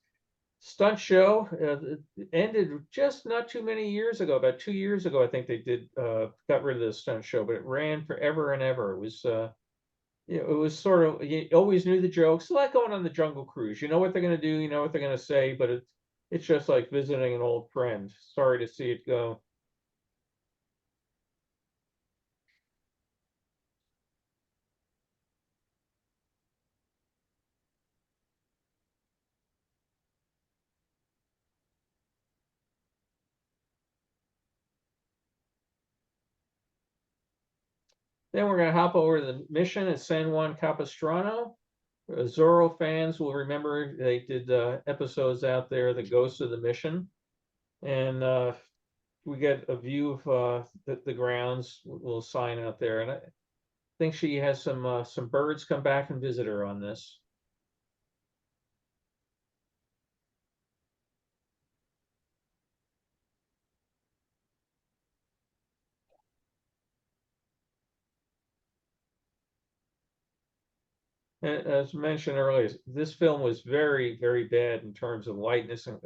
Stunt show it ended just not too many years ago. About 2 years ago, I think they did got rid of the stunt show, but it ran forever and ever. It was it was sort of, you always knew the jokes, like going on the Jungle Cruise. You know what they're going to do, you know what they're going to say, but it's just like visiting an old friend. Sorry to see it go. Then we're going to hop over to the Mission at San Juan Capistrano. Zorro fans will remember they did episodes out there, The Ghost of the Mission. And we get a view of the grounds, little sign out there. And I think she has some birds come back and visit her on this. As mentioned earlier, this film was very, very bad in terms of lightness, and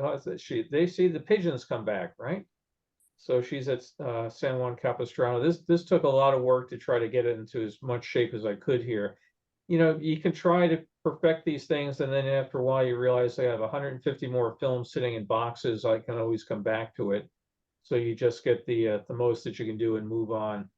they see the pigeons come back, right? So she's at San Juan Capistrano. This took a lot of work to try to get it into as much shape as I could here. You can try to perfect these things, and then after a while you realize I have 150 more films sitting in boxes. I can always come back to it. So you just get the most that you can do and move on.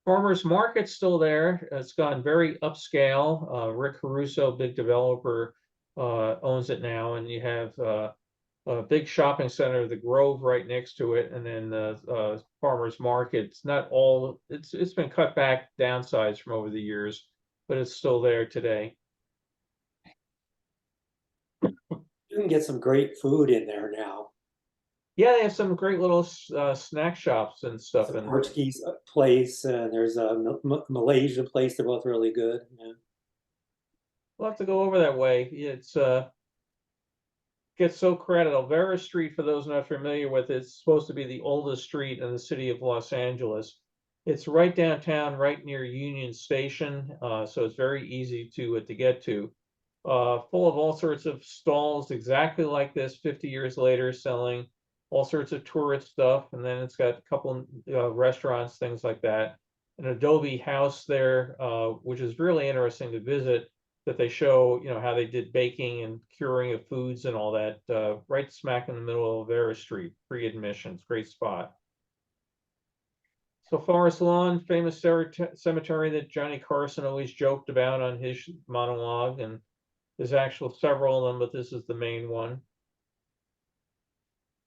Farmers Market's still there. It's gone very upscale. Rick Caruso, big developer, owns it now, and you have a big shopping center, the Grove, right next to it, and then the Farmers Market. It's not all. It's been cut back, downsized from over the years, but it's still there today. You can get some great food in there now. Yeah, they have some great little snack shops and stuff. It's a in there. Portuguese place, and there's a Malaysian place. They're both really good. Yeah. We'll have to go over that way. It's gets so crowded. Olvera Street, for those not familiar with it, it's supposed to be the oldest street in the city of Los Angeles. It's right downtown, right near Union Station, so it's very easy to get to. Full of all sorts of stalls, exactly like this, 50 years later, selling all sorts of tourist stuff, and then it's got a couple restaurants, things like that. An adobe house there, which is really interesting to visit, that they show, how they did baking and curing of foods and all that, right smack in the middle of Vera Street, free admissions, great spot. So Forest Lawn, famous cemetery that Johnny Carson always joked about on his monologue, and there's actual several of them, but this is the main one.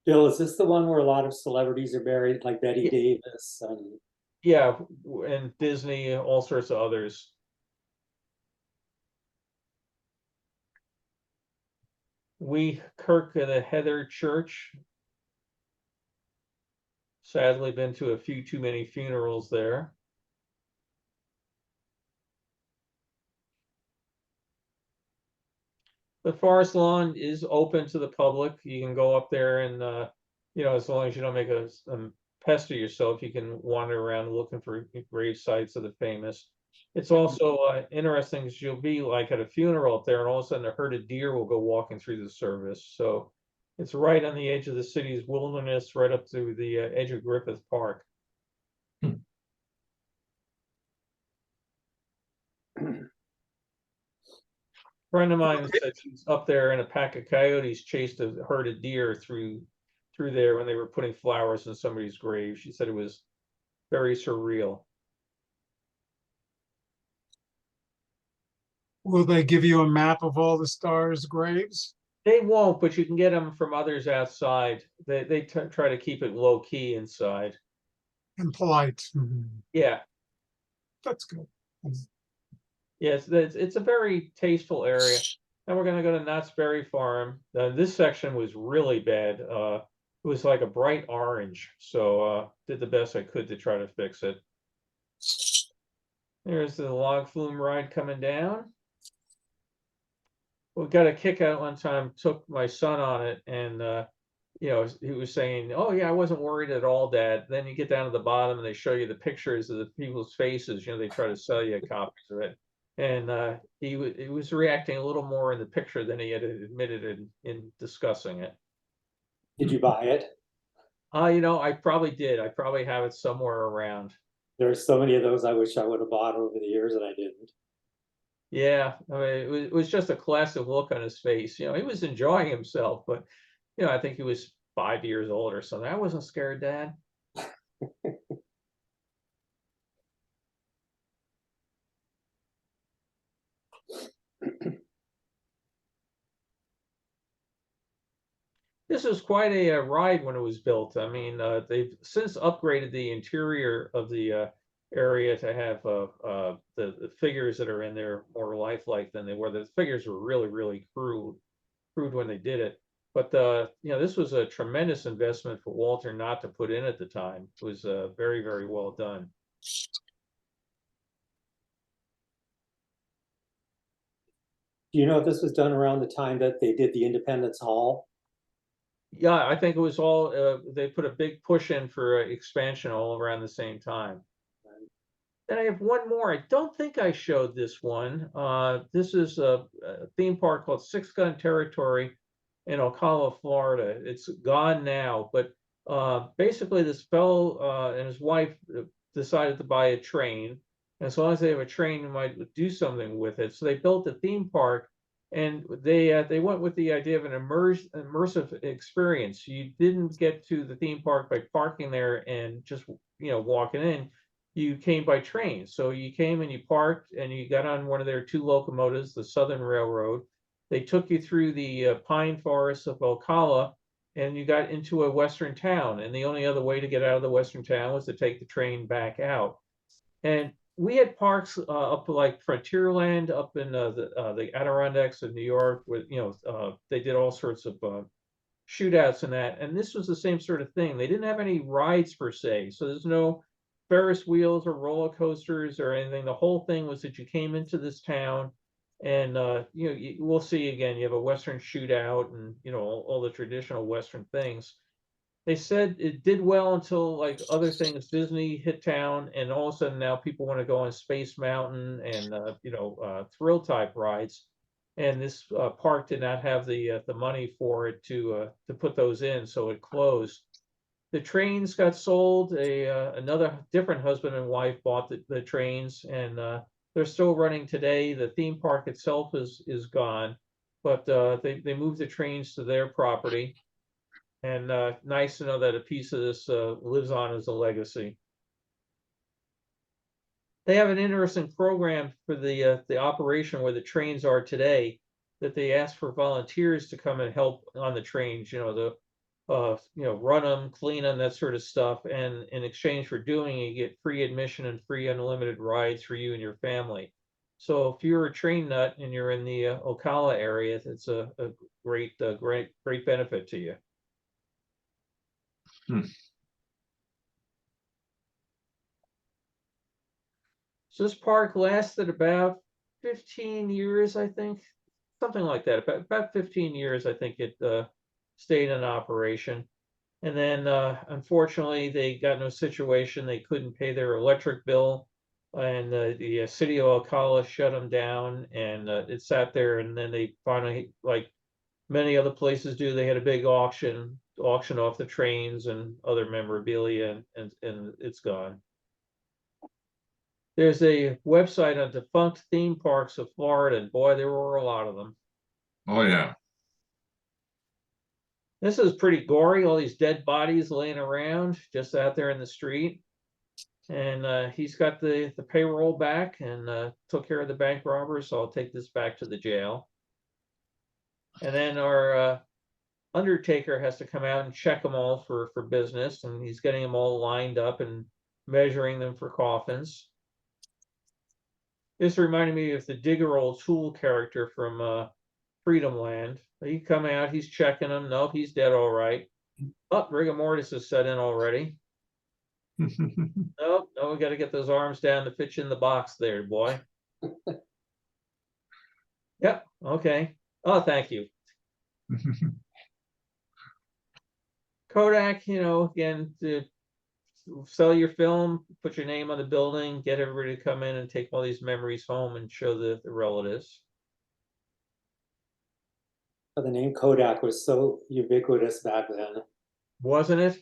Bill, is this the one where a lot of celebrities are buried, like Betty Davis? Yeah, and Disney, all sorts of others. Kirk and the Heather Church. Sadly, been to a few too many funerals there. The Forest Lawn is open to the public. You can go up there and, as long as you don't make a pester yourself, you can wander around looking for grave sites of the famous. It's also interesting because you'll be like at a funeral up there, and all of a sudden a herd of deer will go walking through the service. So it's right on the edge of the city's wilderness, right up to the edge of Griffith Park. Friend of mine said she's up there, and a pack of coyotes chased a herd of deer through there when they were putting flowers in somebody's grave. She said it was very surreal. Will they give you a map of all the stars' graves? They won't, but you can get them from others outside. They try to keep it low key inside. And polite. Yeah, That's good. yes, it's a very tasteful area. And we're gonna go to Knott's Berry Farm. This section was really bad. It was like a bright orange, so did the best I could to try to fix it. There's the log flume ride coming down. We got a kick out one time, took my son on it, and you know, he was saying, "Oh yeah, I wasn't worried at all, Dad." Then you get down to the bottom and they show you the pictures of the people's faces. You know, they try to sell you copies of it, and he was reacting a little more in the picture than he had admitted in discussing it. Did you buy it? You know, I probably did. I probably have it somewhere around. There's so many of those I wish I would have bought over the years and I didn't. Yeah, I mean, it was just a classic look on his face. You know, he was enjoying himself, but you know, I think he was 5 years old or something. I wasn't scared, Dad. This was quite a ride when it was built. I mean, they've since upgraded the interior of the area to have the figures that are in there more lifelike than they were. The figures were really, really crude when they did it. But you know, this was a tremendous investment for Walter not to put in at the time. It was very, very well done. Do you know if this was done around the time that they did the Independence Hall? Yeah, I think it was all they put a big push in for expansion all around the same time. Then I have one more. I don't think I showed this one. This is a theme park called Six Gun Territory in Ocala, Florida. It's gone now, but basically this fellow and his wife decided to buy a train. And as long as they have a train, they might do something with it. So they built a theme park, and they went with the idea of an immersive experience. You didn't get to the theme park by parking there and just walking in. You came by train. So you came and you parked and you got on one of their two locomotives, the Southern Railroad. They took you through the pine forests of Ocala, and you got into a western town. And the only other way to get out of the western town was to take the train back out. And we had parks up like Frontierland up in the Adirondacks of New York, with they did all sorts of shootouts and that. And this was the same sort of thing. They didn't have any rides per se, so there's no Ferris wheels or roller coasters or anything. The whole thing was that you came into this town, and we'll see again. You have a Western shootout, and all the traditional Western things. They said it did well until like other things, Disney hit town, and all of a sudden now people want to go on Space Mountain and thrill type rides. And this park did not have the money for it to put those in, so it closed. The trains got sold. Another different husband and wife bought the trains, and they're still running today. The theme park itself is gone, but they moved the trains to their property. And nice to know that a piece of this lives on as a legacy. They have an interesting program for the operation where the trains are today, that they ask for volunteers to come and help on the trains, run them, clean them, that sort of stuff. And in exchange for doing it, you get free admission and free unlimited rides for you and your family. So if you're a train nut and you're in the Ocala area, it's a great benefit to you. So this park lasted about 15 years, I think, something like that. About 15 years, I think it stayed in operation. And then unfortunately, they got in a situation they couldn't pay their electric bill, and the city of Alcala shut them down, and it sat there. And then they finally, like many other places do, they had a big auction off the trains and other memorabilia, and it's gone. There's a website on defunct theme parks of Florida, and boy, there were a lot of them. Oh, yeah. This is pretty gory, all these dead bodies laying around just out there in the street. And he's got the payroll back and took care of the bank robbers, so I'll take this back to the jail. And then our undertaker has to come out and check them all for business, and he's getting them all lined up and measuring them for coffins. This reminded me of the Digger O'Toole character from Freedom Land. He come out, he's checking him. Nope, he's dead all right. Oh, rigor mortis is set in already. Nope, no, we got to get those arms down to fit you in the box there, boy. Yep, okay. Oh, thank you. Kodak, again, to sell your film, put your name on the building, get everybody to come in and take all these memories home and show the relatives. The name Kodak was so ubiquitous back then. Wasn't it?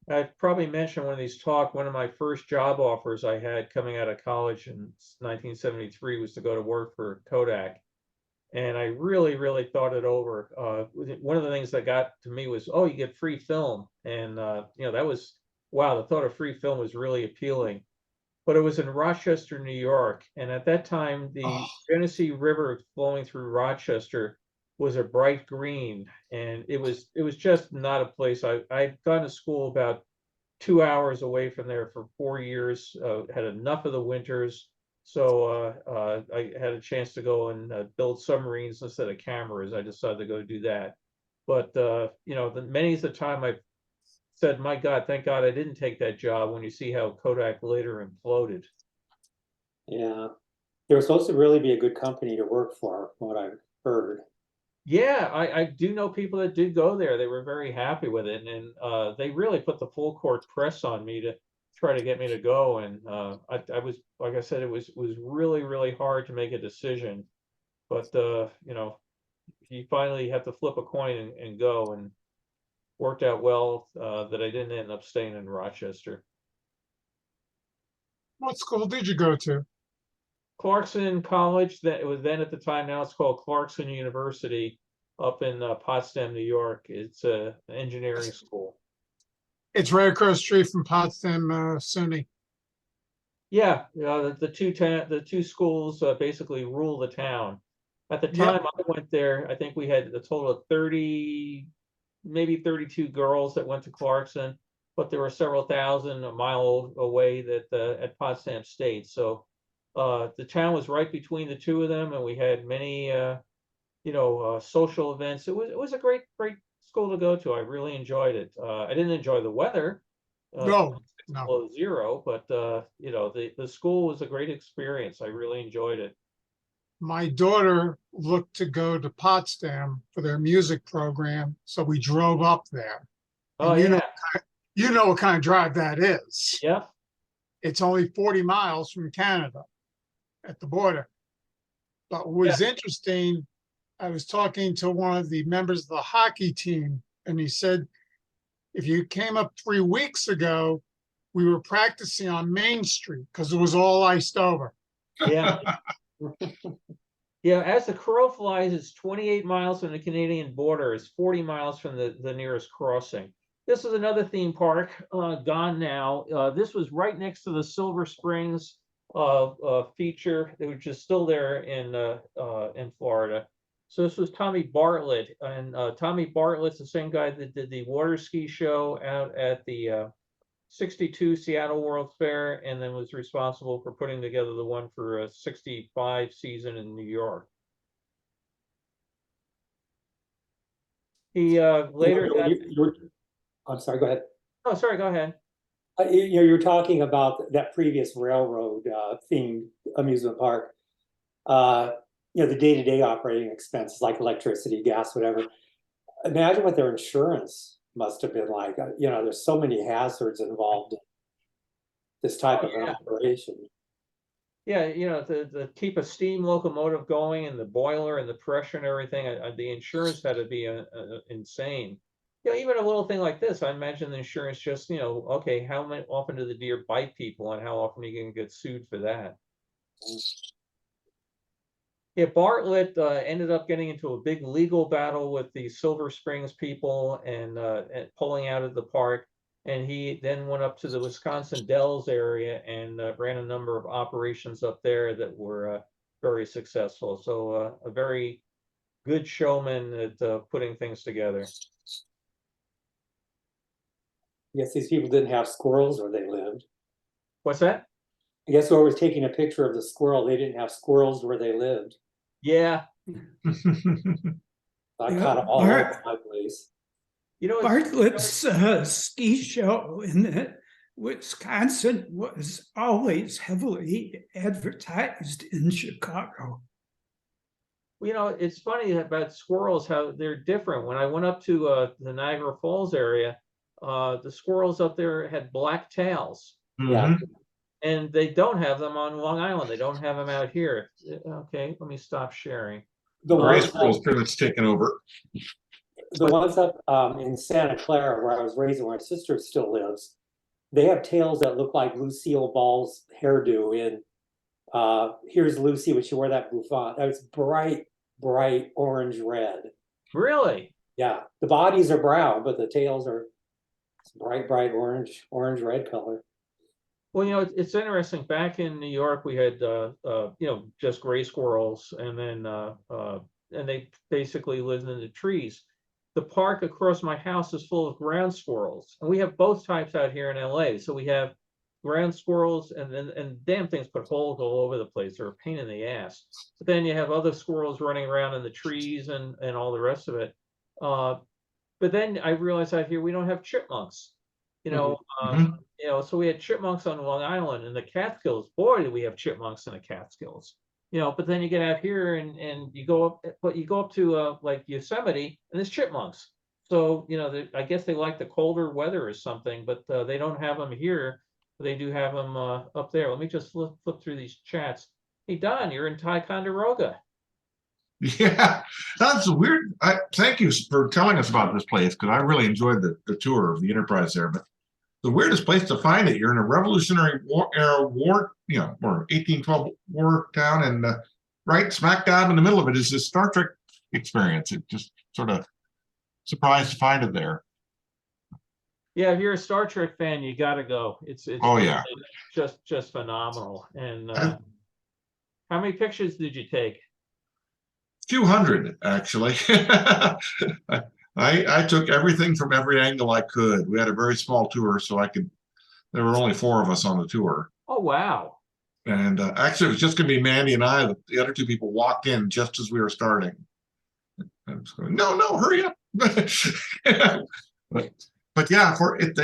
I probably mentioned one of these talk, one of my first job offers I had coming out of college in 1973 was to go to work for Kodak. And I really, really thought it over. One of the things that got to me was, oh, you get free film. And, that was, wow, the thought of free film was really appealing. But it was in Rochester, New York. And at that time, the Genesee River flowing through Rochester was a bright green. And it was just not a place. I'd gone to school about 2 hours away from there for 4 years, had enough of the winters. So I had a chance to go and build submarines instead of cameras. I decided to go do that. But, many's the time I've said, my God, thank God I didn't take that job, when you see how Kodak later imploded. Yeah. They were supposed to really be a good company to work for, from what I've heard. Yeah, I do know people that did go there. They were very happy with it. And they really put the full court press on me to try to get me to go. And I was, like I said, it was really, really hard to make a decision. But, you finally have to flip a coin and go, and worked out well that I didn't end up staying in Rochester. What school did you go to? Clarkson College, that it was then at the time, now it's called Clarkson University up in Potsdam, New York. It's an engineering school. It's right across the street from Potsdam, SUNY. Yeah, the two schools basically rule the town. At the time I went there, I think we had a total of 30, maybe 32 girls that went to Clarkson, but there were several thousand a mile away that at Potsdam State. So the town was right between the two of them, and we had many social events. It was a great school to go to. I really enjoyed it. I didn't enjoy the weather. No. Below zero, but the school was a great experience. I really enjoyed it. My daughter looked to go to Potsdam for their music program, so we drove up there. Oh, And yeah. you know what kind of drive that is. Yeah. It's only 40 miles from Canada at the border. But what was interesting, I was talking to one of the members of the hockey team, and he said, if you came up 3 weeks ago, we were practicing on Main Street because it was all iced over. Yeah. Yeah, as the crow flies, it's 28 miles from the Canadian border. It's 40 miles from the nearest crossing. This is another theme park, gone now. This was right next to the Silver Springs feature, which is still there in Florida. So this was Tommy Bartlett, and Tommy Bartlett's the same guy that did the water ski show out at the 62 Seattle World Fair, and then was responsible for putting together the one for 65 season in New York. He later got. I'm sorry, go ahead. Oh, sorry, go ahead. You're talking about that previous railroad themed amusement park. The day-to-day operating expenses like electricity, gas, whatever. imagine what their insurance must have been like. You know, there's so many hazards involved in this type of an operation. Yeah, you know, to keep a steam locomotive going and the boiler and the pressure and everything, the insurance had to be insane. You know, even a little thing like this, I imagine the insurance just, you know, okay, how often do the deer bite people and how often are you going to get sued for that? Yeah, Bartlett ended up getting into a big legal battle with the Silver Springs people and pulling out of the park. And he then went up to the Wisconsin Dells area and ran a number of operations up there that were very successful. So a very good showman at putting things together. Yes, these people didn't have squirrels where they lived. What's that? I guess whoever was taking a picture of the squirrel, they didn't have squirrels where they lived. Yeah. I Yeah, caught them all over my place. You know, Bartlett's ski show in Wisconsin was always heavily advertised in Chicago. you know, it's funny about squirrels, how they're different. When I went up to the Niagara Falls area, the squirrels up there had black tails. Yeah. And they don't have them on Long Island. They don't have them out here. Okay, let me stop sharing. The Gray ones squirrel's pretty much taken over. the ones up in Santa Clara, where I was raised, where my sister still lives, they have tails that look like Lucille Ball's hairdo in Here's Lucy when she wore that bouffant. That was bright, bright orange red. Really? Yeah, the bodies are brown, but the tails are bright, bright orange red color. Well, you know, it's interesting. Back in New York, we had you know, just gray squirrels, and then and they basically lived in the trees. The park across my house is full of ground squirrels, and we have both types out here in LA. So we have ground squirrels, and damn things put holes all over the place. They're a pain in the ass. But then you have other squirrels running around in the trees and all the rest of it. But then I realized out here we don't have chipmunks. You know, you know, so we had chipmunks on Long Island and the Catskills. Boy, do we have chipmunks in the Catskills. You know, but then you get out here and you go up, but you go up to like Yosemite and there's chipmunks. So, you know, I guess they like the colder weather or something, but they don't have them here. They do have them up there. Let me just flip through these chats. Hey, Don, you're in Ticonderoga. Yeah, that's weird. Thank you for telling us about this place, because I really enjoyed the tour of the Enterprise there. But the weirdest place to find it, you're in a Revolutionary War era you know, or 1812 war town, and right smack dab in the middle of it is this Star Trek experience. It just sort of surprised to find it there. Yeah, if you're a Star Trek fan, you got to go. It's Oh yeah, just phenomenal. And how many pictures did you take? few hundred actually. I took everything from every angle I could. We had a very small tour, so there were only 4 of us on the tour. Oh, wow. And actually, it was just going to be Mandy and I. The other 2 people walked in just as we were starting. I was going, no, hurry up. but yeah, for it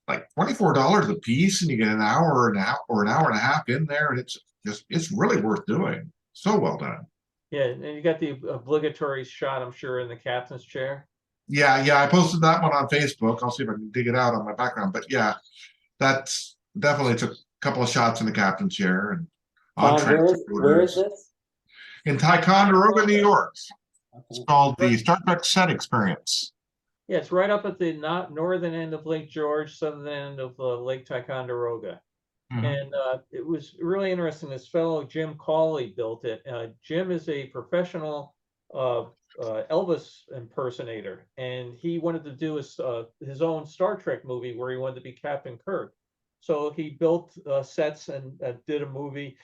like $24 a piece, and you get an hour and a half in there, and it's really worth doing. So well done. Yeah, and you got the obligatory shot, I'm sure, in the captain's chair. Yeah, I posted that one on Facebook. I'll see if I can dig it out on my background. But yeah, that's definitely took a couple of shots in the captain's chair and on where is this? In Ticonderoga, New York. It's called the Star Trek Set Experience. Yeah, it's right up at the northern end of Lake George, southern end of Lake Ticonderoga. And it was really interesting. This fellow, Jim Cawley, built it. Jim is a professional Elvis impersonator, and he wanted to do his own Star Trek movie where he wanted to be Captain Kirk. So he built sets and did a movie,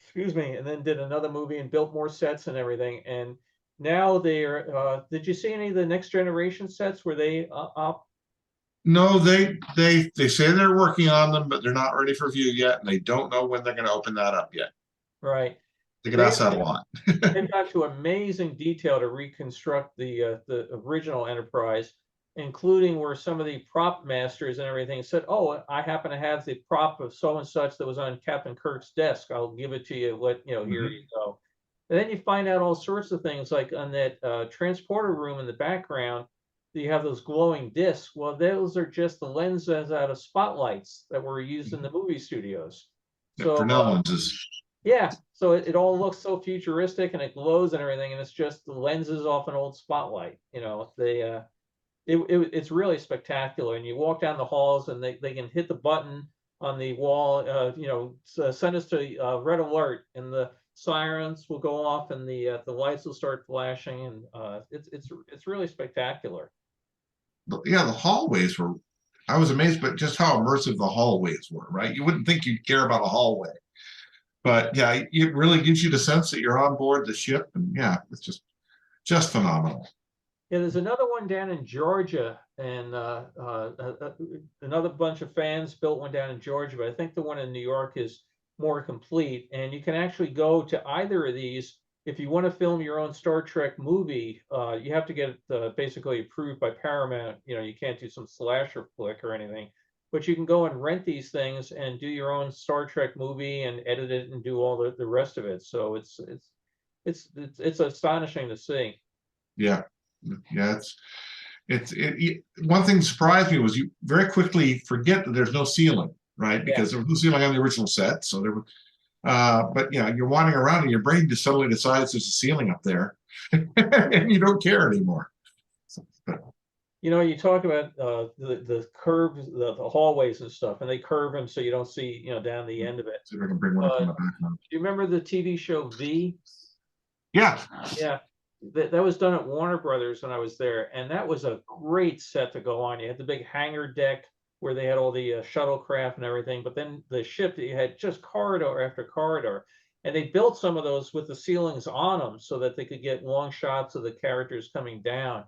excuse me, and then did another movie and built more sets and everything. And now they're, did you see any of the Next Generation sets? Were they up? No, they say they're working on them, but they're not ready for view yet, and they don't know when they're going to open that up yet. Right. They get asked that a lot. They've got to amazing detail to reconstruct the original Enterprise, including where some of the prop masters and everything said, "Oh, I happen to have the prop of so and such that was on Captain Kirk's desk. I'll give it to you. Here you go." And then you find out all sorts of things, like on that transporter room in the background, you have those glowing discs. Well, those are just the lenses out of spotlights that were used in the movie studios. So Fresnel lenses. yeah, so it all looks so futuristic and it glows and everything, and it's just the lenses off an old spotlight. You know, it's really spectacular. And you walk down the halls, and they can hit the button on the wall, you know, send us to red alert, and the sirens will go off, and the lights will start flashing, and it's really spectacular. Yeah, the hallways were. I was amazed, but just how immersive the hallways were. Right, you wouldn't think you'd care about a hallway, but yeah, it really gives you the sense that you're on board the ship, and yeah, it's just phenomenal. Yeah, there's another one down in Georgia, and another bunch of fans built one down in Georgia, but I think the one in New York is more complete. And you can actually go to either of these. If you want to film your own Star Trek movie, you have to get it basically approved by Paramount. You know, you can't do some slasher flick or anything, but you can go and rent these things and do your own Star Trek movie and edit it and do all the rest of it. So it's astonishing to see. Yeah, yeah, one thing that surprised me was you very quickly forget that there's no ceiling, right? Because there was no ceiling on the original set, so there were. But yeah, you're wandering around and your brain just suddenly decides there's a ceiling up there, and you don't care anymore. You know, you talk about the curves, the hallways and stuff, and they curve them so you don't see, you know, down the end of it. So we're gonna bring one up in the back now. Do you remember the TV show V? Yeah. Yeah, that was done at Warner Brothers when I was there, and that was a great set to go on. You had the big hangar deck where they had all the shuttlecraft and everything, but then the ship, you had just corridor after corridor, and they built some of those with the ceilings on them so that they could get long shots of the characters coming down.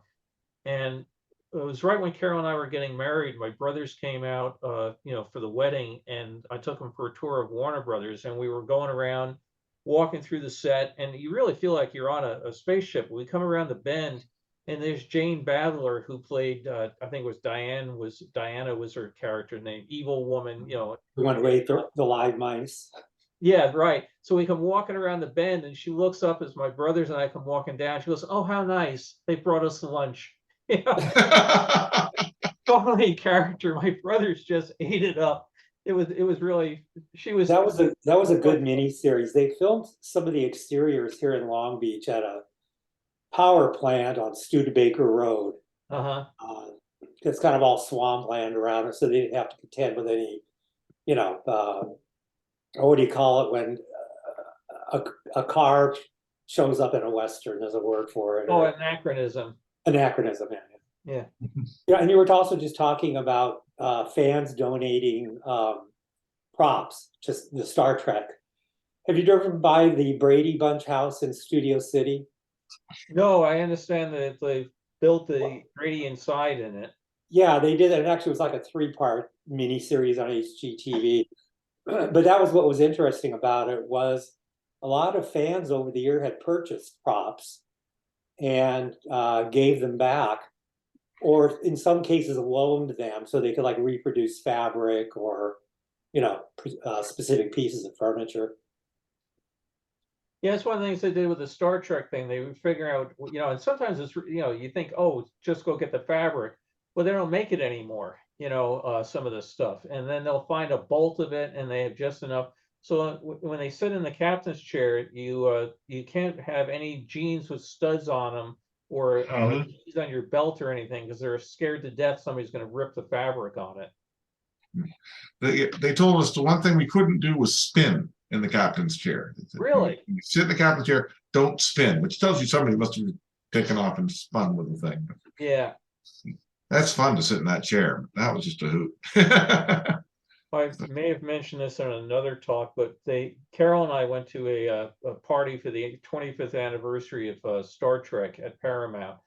And it was right when Carol and I were getting married. My brothers came out, you know, for the wedding, and I took them for a tour of Warner Brothers, and we were going around, walking through the set, and you really feel like you're on a spaceship. We come around the bend, and there's Jane Badler, who played, I think it was Diana was her character name, evil woman, you know. We want to rate the live mice. Yeah, right. So we come walking around the bend, and she looks up as my brothers and I come walking down. She goes, "Oh, how nice! They brought us lunch." You know, totally character. My brothers just ate it up. It was really. She was. That was a good mini series. They filmed some of the exteriors here in Long Beach at a power plant on Studebaker Road. It's kind of all swampland around it, so they didn't have to contend with any, you know, what do you call it when a car shows up in a Western? There's a word for it. Oh, anachronism. Anachronism, yeah. Yeah, and you were also just talking about fans donating props, just the Star Trek. Have you driven by the Brady Bunch house in Studio City? No, I understand that they built the Brady inside in it. Yeah, they did. It actually was like a 3-part miniseries on HGTV. But that was what was interesting about it, was a lot of fans over the year had purchased props and gave them back, or in some cases loaned them so they could like reproduce fabric or, you know, specific pieces of furniture. Yeah, it's one of the things they did with the Star Trek thing. They would figure out, you know, and sometimes it's, you know, you think, oh, just go get the fabric. Well, they don't make it anymore, you know, some of this stuff. And then they'll find a bolt of it, and they have just enough. So when they sit in the captain's chair, you can't have any jeans with studs on them, or jeans on your belt or anything, because they're scared to death somebody's going to rip the fabric on it. They told us the one thing we couldn't do was spin in the captain's chair. Really? You sit in the captain's chair, don't spin, which tells you somebody must have taken off and spun with the thing. Yeah. That's fun to sit in that chair. That was just a hoot. I may have mentioned this in another talk, but Carol and I went to a party for the 25th anniversary of Star Trek at Paramount,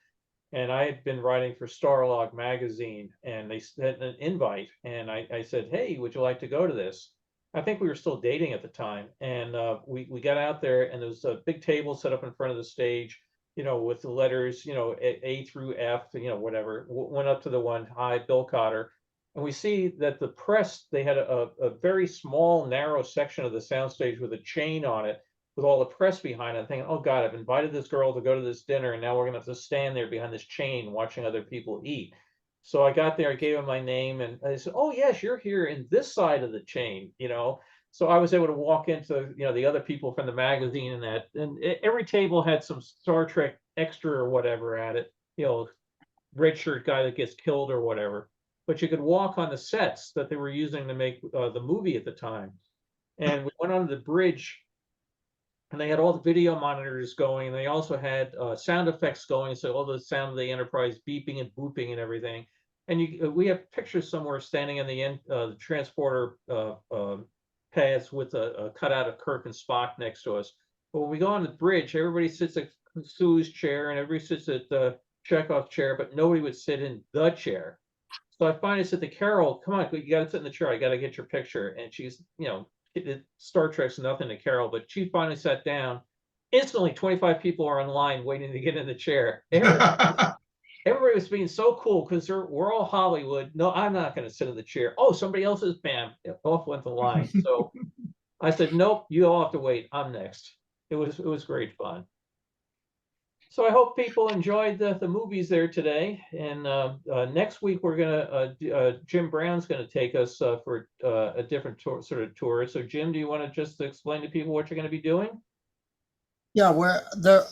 and I had been writing for Starlog magazine, and they sent an invite, and I said, "Hey, would you like to go to this?" I think we were still dating at the time, and we got out there, and there was a big table set up in front of the stage, you know, with the letters, you know, A through F, you know, whatever. Went up to the one, "Hi, Bill Cotter." And we see that the press, they had a very small, narrow section of the soundstage with a chain on it. with all the press behind it, thinking, oh God, I've invited this girl to go to this dinner, and now we're gonna have to stand there behind this chain watching other people eat. So I got there, I gave him my name, and I said, oh yes, you're here in this side of the chain, you know. So I was able to walk into, you know, the other people from the magazine and that, and every table had some Star Trek extra or whatever at it, you know, red shirt guy that gets killed or whatever. But you could walk on the sets that they were using to make the movie at the time. And we went on the bridge, and they had all the video monitors going, and they also had sound effects going, so all the sound of the Enterprise beeping and booping and everything. And we have pictures somewhere standing in the transporter paths with a cutout of Kirk and Spock next to us. But when we go on the bridge, everybody sits at Sue's chair and everybody sits at Chekhov's chair, but nobody would sit in the chair. So I finally said to Carol, come on, you got to sit in the chair. I got to get your picture. And she's, you know, Star Trek's nothing to Carol, but she finally sat down. Instantly, 25 people are in line waiting to get in the chair. Everybody was being so cool because we're all Hollywood. No, I'm not going to sit in the chair. Oh, somebody else is, bam, off went the line. So I said, nope, you all have to wait. I'm next. It was great fun. So I hope people enjoyed the movies there today. And next week we're gonna Jim Brown's gonna take us for a different sort of tour. So Jim, do you want to just explain to people what you're going to be doing? Yeah, we're the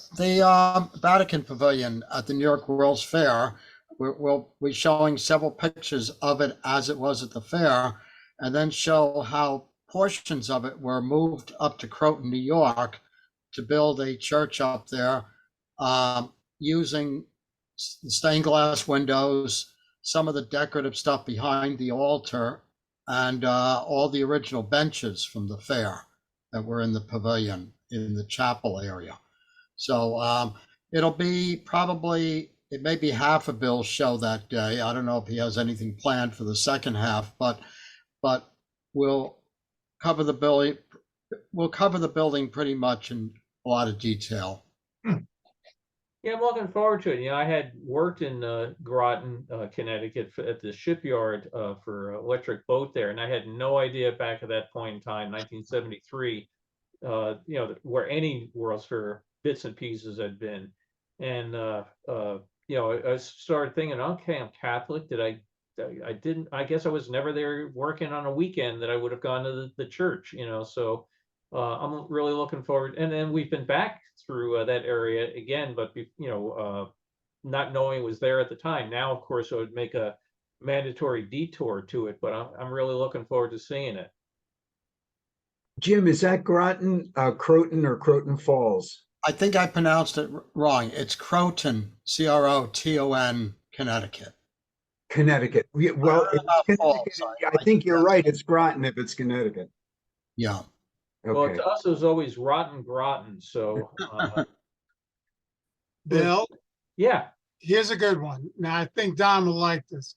Vatican Pavilion at the New York World's Fair. We'll be showing several pictures of it as it was at the fair, and then show how portions of it were moved up to Croton, New York, to build a church up there, using stained glass windows, some of the decorative stuff behind the altar, and all the original benches from the fair that were in the pavilion in the chapel area. So it'll be probably, it may be half of Bill's show that day. I don't know if he has anything planned for the second half, but we'll cover the building. We'll cover the building pretty much in a lot of detail. Yeah, I'm looking forward to it. You know, I had worked in Groton, Connecticut at the shipyard for electric boat there, and I had no idea back at that point in time, 1973, you know, where any World's Fair bits and pieces had been. And you know, I started thinking, okay, I'm Catholic. I guess I was never there working on a weekend that I would have gone to the church, you know. So I'm really looking forward. And then we've been back through that area again, but you know, not knowing it was there at the time. Now, of course, it would make a mandatory detour to it, but I'm really looking forward to seeing it. Jim, is that Croton, or Croton Falls? I think I pronounced it wrong. It's Croton, Croton, Connecticut. Connecticut. Well, Falls. I think you're right. It's Groton if it's Connecticut. Yeah. Well, Okay. to us, it was always rotten Groton. So, Bill, yeah. here's a good one. Now, I think Don will like this.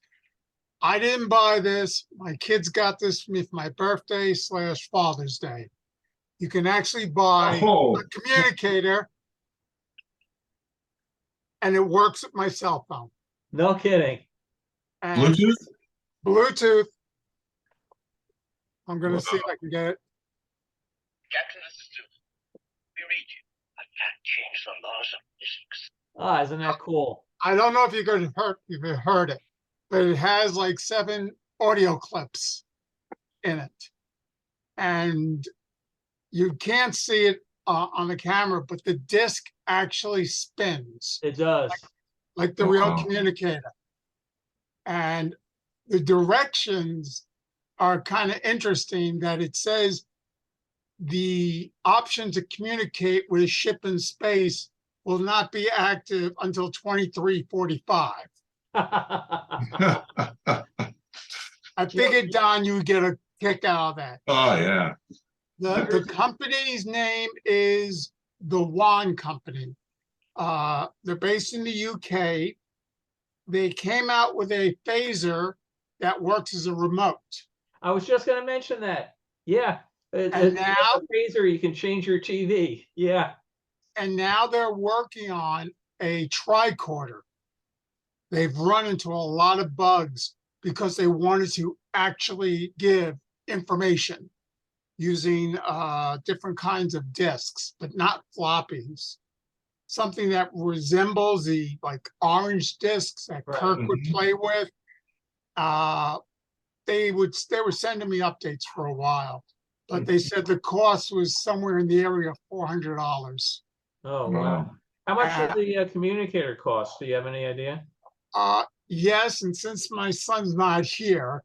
I didn't buy this. My kids got this for me for my birthday / Father's Day. You can actually buy Oh, a communicator, and it works with my cell phone. No kidding. And Bluetooth? Bluetooth. I'm gonna Wow. see if I can get it. Captain, this is Duke. We read you. I can't change the laws of physics. Ah, isn't that cool? I don't know if you've heard it, but it has like 7 audio clips in it. And you can't see it on the camera, but the disc actually spins It does. like the real Wow. communicator. And the directions are kind of interesting that it says the option to communicate with a ship in space will not be active until 2345. I figured, Don, you would get a kick out of that. Oh, yeah. The company's name is the Wan Company. They're based in the UK. They came out with a phaser that works as a remote. I was just going to mention that. Yeah. And now, a phaser, you can change your TV. Yeah. and now they're working on a tricorder. They've run into a lot of bugs because they wanted to actually give information. using different kinds of discs, but not floppies. Something that resembles the like orange discs that Right. Kirk would play with. They were sending me updates for a while, but they said the cost was somewhere in the area of $400. Oh, wow. How much did the communicator cost? Do you have any idea? Yes, and since my son's not here,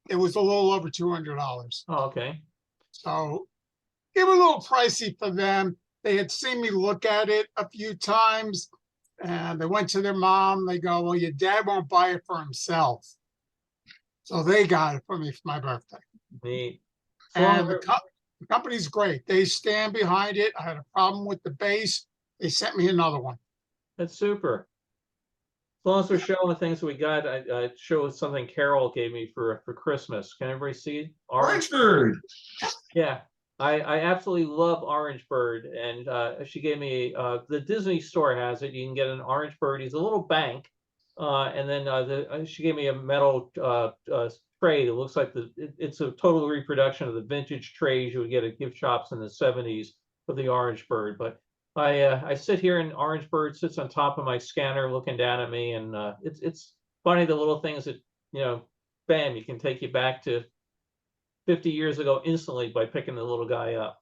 it was a little over $200. Oh, okay. So it was a little pricey for them. They had seen me look at it a few times, and they went to their mom. They go, "Well, your dad won't buy it for himself." So they got it for me for my birthday. Neat. And the company's great. They stand behind it. I had a problem with the base. They sent me another one. That's super. As long as we're showing the things we got, I showed something Carol gave me for Christmas. Can everybody see? Orange bird. Yeah, I absolutely love Orange Bird, and she gave me the Disney store has it. You can get an Orange Bird. He's a little bank, and then she gave me a metal tray that looks like it's a total reproduction of the vintage trays you would get at gift shops in the 70s with the Orange Bird. But I sit here and Orange Bird sits on top of my scanner looking down at me, and it's funny the little things that bam, you can take you back to 50 years ago instantly by picking the little guy up.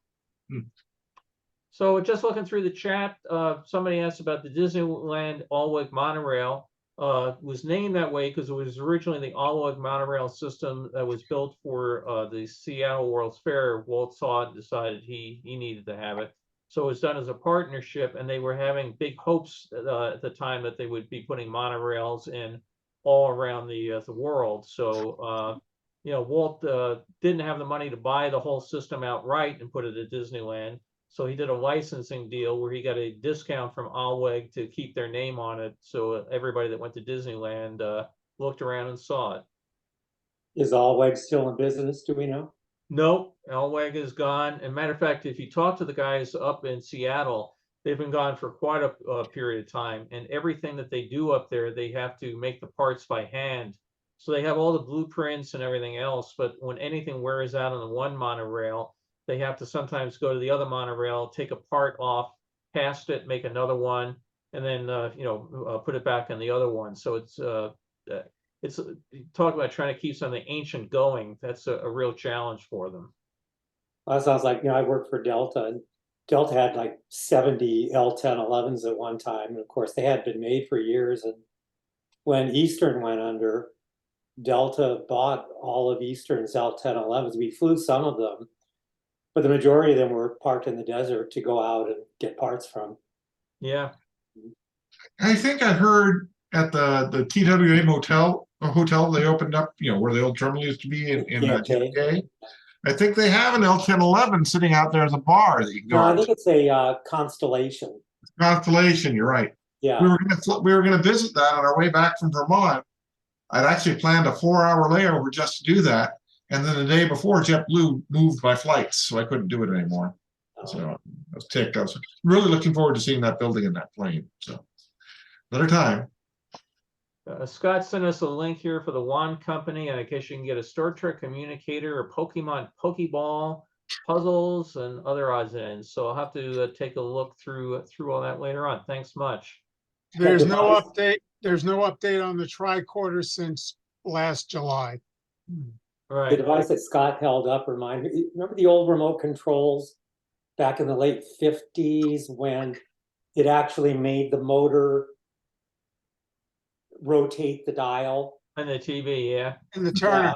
So just looking through the chat, somebody asked about the Disneyland All-Wig monorail. Was named that way because it was originally the All-Wig monorail system that was built for the Seattle World's Fair. Walt saw it and decided he needed to have it. So it was done as a partnership, and they were having big hopes at the time that they would be putting monorails in all around the world. So Walt didn't have the money to buy the whole system outright and put it at Disneyland. So he did a licensing deal where he got a discount from All-Wig to keep their name on it. So everybody that went to Disneyland looked around and saw it. Is All-Wig still in business? Do we know? Nope, All-Wig is gone. And matter of fact, if you talk to the guys up in Seattle, they've been gone for quite a period of time. And everything that they do up there, they have to make the parts by hand. So they have all the blueprints and everything else, but when anything wears out on the one monorail, they have to sometimes go to the other monorail, take a part off, cast it, make another one, and then put it back on the other one. So it's talk about trying to keep something ancient going. That's a real challenge for them. Well, that sounds like, I worked for Delta, and Delta had like 70 L-1011s at one time, and of course they had been made for years. And when Eastern went under, Delta bought all of Eastern's L-1011s. We flew some of them, but the majority of them were parked in the desert to go out and get parts from. Yeah. I think I heard at the TWA hotel they opened up, where the old terminal used to be in JFK. I think they have an L-1011 sitting out there as a bar that you can go. No, I think it's a Constellation. Constellation, you're right. Yeah. We were gonna visit that on our way back from Vermont. I'd actually planned a 4-hour layover just to do that. And then the day before, JetBlue moved my flights, so I couldn't do it anymore. So I was ticked. I was really looking forward to seeing that building and that plane. So another time. Scott sent us a link here for the Wand Company, and I guess you can get a Star Trek communicator, or Pokemon Pokeball, puzzles, and other odds and ends. So I'll have to take a look through all that later on. Thanks much. There's no update. There's no update on the tricorder since last July. Right. The device that Scott held up reminded me, remember the old remote controls back in the late 50s when it actually made the motor rotate the dial? And the TV, yeah. And the Turner.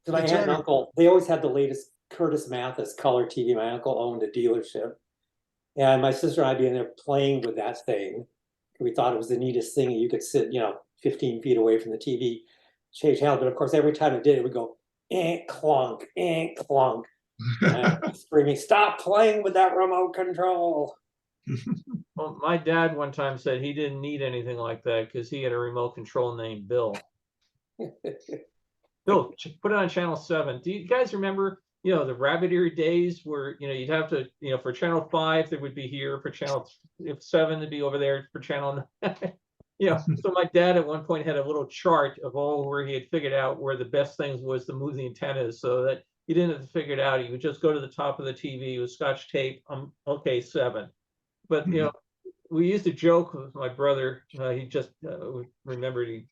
Yeah. My aunt and uncle, they always had the latest Curtis Mathis color TV. My uncle owned a dealership. And my sister and I being there playing with that thing. We thought it was the neatest thing. You could sit, 15 feet away from the TV, change channel. But of course, every time it did, it would go, clunk, clunk. And screaming, stop playing with that remote control. Well, my dad one time said he didn't need anything like that because he had a remote control named Bill. Bill, put it on channel 7. Do you guys remember, the rabbit ear days where, you'd have to, for channel 5, they would be here, for channel 7 to be over there, for channel 9. So my dad at one point had a little chart of all where he had figured out where the best things was to move the antennas so that you didn't have to figure it out. You would just go to the top of the TV with Scotch tape. Okay, 7. But you know, we used to joke with my brother. He just remembered he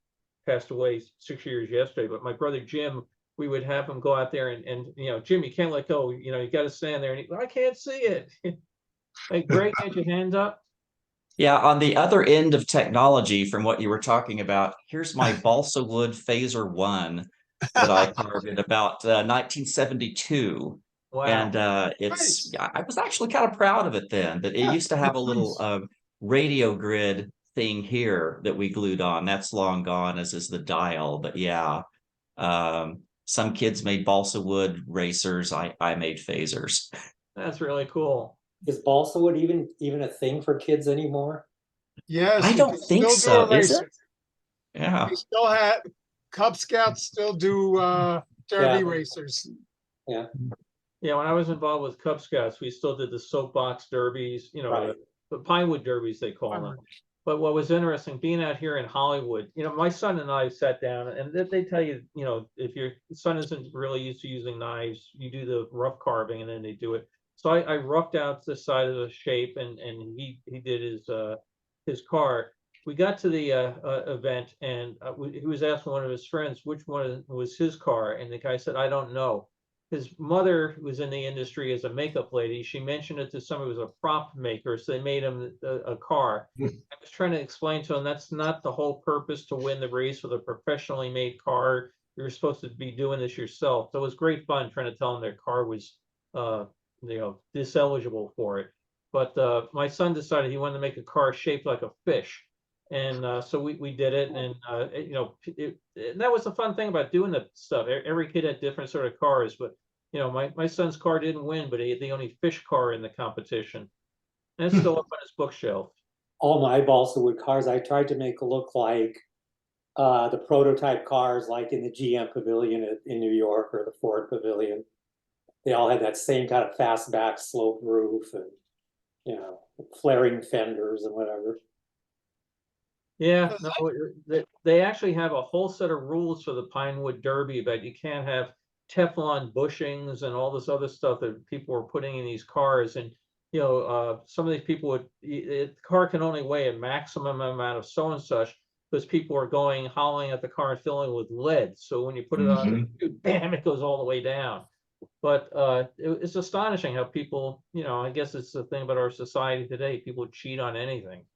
passed away 6 years yesterday. But my brother Jim, we would have him go out there and you know, Jim, you can't let go. You know, you got to stand there. And I can't see it. Hey, Greg, get your hand up. Yeah, on the other end of technology from what you were talking about, here's my balsa wood phaser 1 that I carved in about 1972. Wow. And Nice. I was actually kind of proud of it then, but it used to have a little radio grid thing here that we glued on. That's long gone, as is the dial. But yeah, some kids made balsa wood racers. I made phasers. That's really cool. Is balsa wood even a thing for kids anymore? Yes. I you don't can think still do so, a is it? racer. Yeah. We still have, Cub Scouts still do derby Yeah. racers. Yeah, Yeah, when I was involved with Cub Scouts, we still did the soapbox derbies, you know, right. the Pinewood derbies, they call them. But what was interesting, being out here in Hollywood, you know, my son and I sat down and they tell you, you know, if your son isn't really used to using knives, you do the rough carving and then they do it. So I roughed out the side of the shape and he did his car. We got to the event and he was asking one of his friends which one was his car, and the guy said, I don't know. His mother was in the industry as a makeup lady. She mentioned it to somebody who was a prop maker, so they made him a car. I was trying to explain to him that's not the whole purpose to win the race with a professionally made car. You're supposed to be doing this yourself. So it was great fun trying to tell them their car was, you know, diseligible for it. But my son decided he wanted to make a car shaped like a fish. And so we did it, and you know, and that was the fun thing about doing the stuff. Every kid had different sort of cars, but you know, my son's car didn't win, but he had the only fish car in the competition, and it's still up on his bookshelf. All my balsa wood cars, I tried to make look like the prototype cars, like in the GM Pavilion in New York or the Ford Pavilion. They all had that same kind of fastback slope roof and, you know, flaring fenders and whatever. Yeah, no, they actually have a whole set of rules for the Pinewood Derby, but you can't have Teflon bushings and all this other stuff that people were putting in these cars. And you know, some of these people would, the car can only weigh a maximum amount of so and such because people are going hauling at the car and filling it with lead. So when you put it on, bam, it goes all the way down. But it's astonishing how people, you know, I guess it's the thing about our society today. People cheat on anything.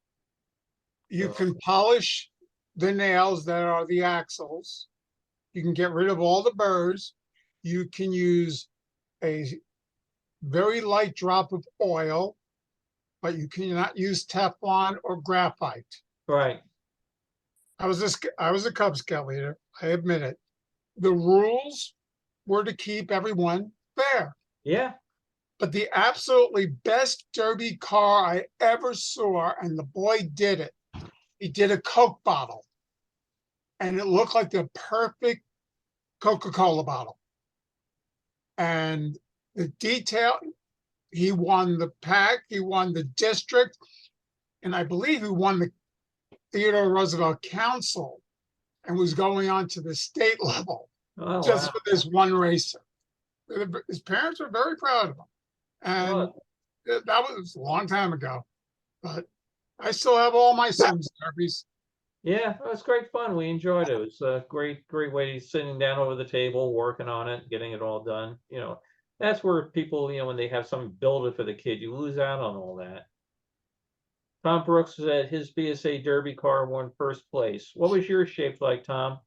You can polish the nails that are the axles. You can get rid of all the burrs. You can use a very light drop of oil, but you cannot use Teflon or graphite. Right. I was a Cub Scout leader, I admit it. The rules were to keep everyone fair. Yeah. But the absolutely best derby car I ever saw, and the boy did it. He did a Coke bottle, and it looked like the perfect Coca-Cola bottle. And the detail, he won the pack, he won the district, and I believe he won the Theodore Roosevelt Council and was going on to the state level just for this one racer. His parents were very proud of him. And that was a long time ago, but I still have all my son's derbies. Yeah, it was great fun. We enjoyed it. It was a great way sitting down over the table, working on it, getting it all done. You know, that's where people, you know, when they have something build it for the kid, you lose out on all that. Tom Brooks said his BSA Derby car won first place. What was yours shaped like, Tom?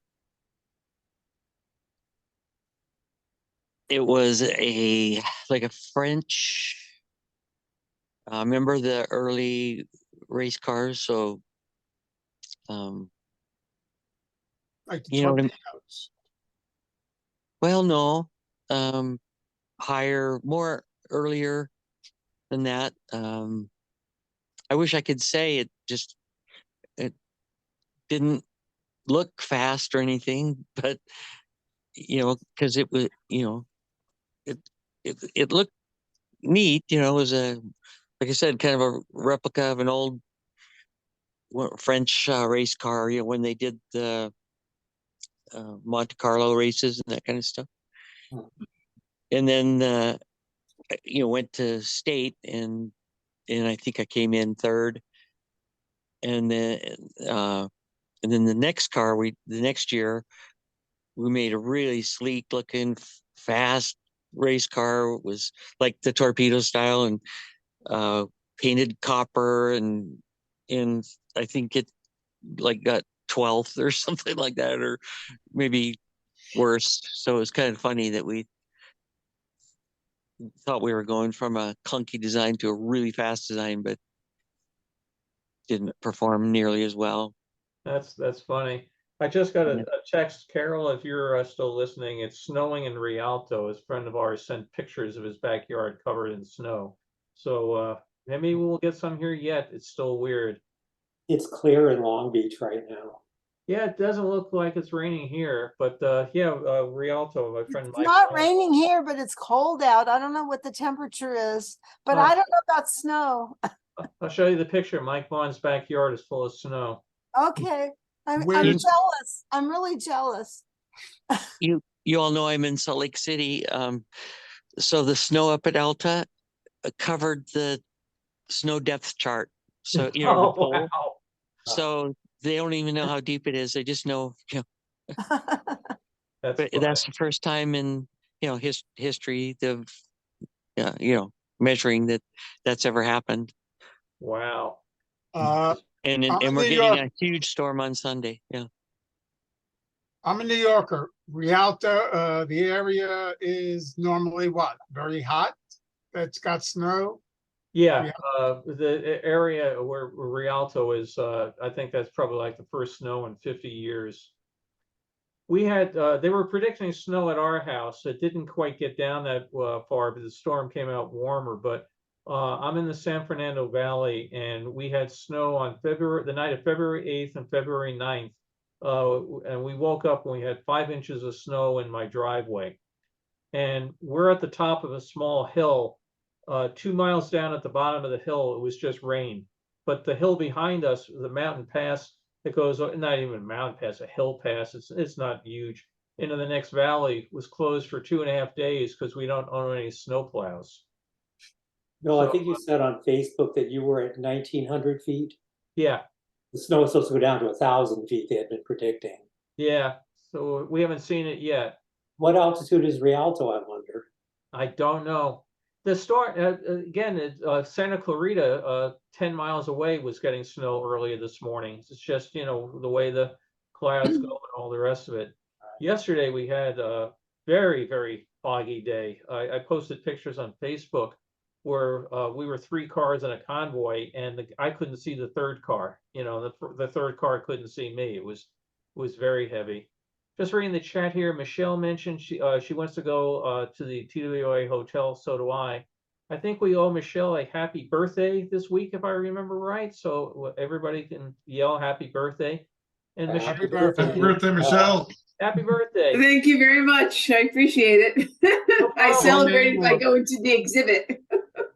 It was like a French. Remember the early race cars? So, Like the you know what I mean? torpedoes. Well, no, higher, more earlier than that. I wish I could say it didn't look fast or anything, but you know, because it was, you know, it looked neat. You know, it was like I said, kind of a replica of an old French race car. You know, when they did the Monte Carlo races and that kind of stuff. and then went to state, and I think I came in third, and then the next next year we made a really sleek looking fast race car. It was like the torpedo style, and painted copper, and I think it like got 12th or something like that, or maybe worse. So it was kind of funny that we thought we were going from a clunky design to a really fast design, but didn't perform nearly as well. That's funny. I just got a text, Carol, if you're still listening. It's snowing in Rialto. His friend of ours sent pictures of his backyard covered in snow. So maybe we'll get some here yet. It's still weird. It's clear in Long Beach right now. Yeah, it doesn't look like it's raining here, but Rialto, my friend It's Mike. not raining here, but it's cold out. I don't know what the temperature is, but I don't know about snow. I'll show you the picture. Mike Vaughn's backyard is full of snow. Okay. I'm Where's- jealous. I'm really jealous. You all know I'm in Salt Lake City. So the snow up at Alta covered the snow depth chart. So the pole. Wow. So they don't even know how deep it is. They just know, That's but that's the first time in history of measuring that's ever happened. wow. And I'm in we're New getting York. a huge storm on Sunday. Yeah. I'm a New Yorker. Rialto, the area is normally what? Very hot? That's got snow? Yeah, the area where Rialto is, I think that's probably like the first snow in 50 years. We had, they were predicting snow at our house. It didn't quite get down that far, but the storm came out warmer. But I'm in the San Fernando Valley, and we had snow on the night of February 8th and February 9th. And we woke up and we had 5 inches of snow in my driveway. And we're at the top of a small hill. 2 miles down at the bottom of the hill, it was just rain. But the hill behind us, the mountain pass, it goes, not even a mountain pass, a hill pass, it's not huge, into the next valley, was closed for 2.5 days because we don't own any snow plows. No, So, I think you said on Facebook that you were at 1,900 feet. Yeah, The snow is supposed to go down to 1,000 feet, they had been predicting. yeah. So we haven't seen it yet. What altitude is Rialto, I wonder? I don't know. The storm, again, Santa Clarita, 10 miles away, was getting snow earlier this morning. It's just, the way the clouds go and all the rest of it. Yesterday, we had a very, very foggy day. I posted pictures on Facebook where we were 3 cars in a convoy, and I couldn't see the third car. The third car couldn't see me. It was very heavy. Just reading the chat here, Michelle mentioned she wants to go to the TWA hotel. So do I. I think we owe Michelle a happy birthday this week, if I remember right. So everybody can yell happy birthday. And Michelle, Happy birthday. Happy birthday, Michelle. happy birthday. Thank you very much. I appreciate it. I problem. celebrated by going to the exhibit.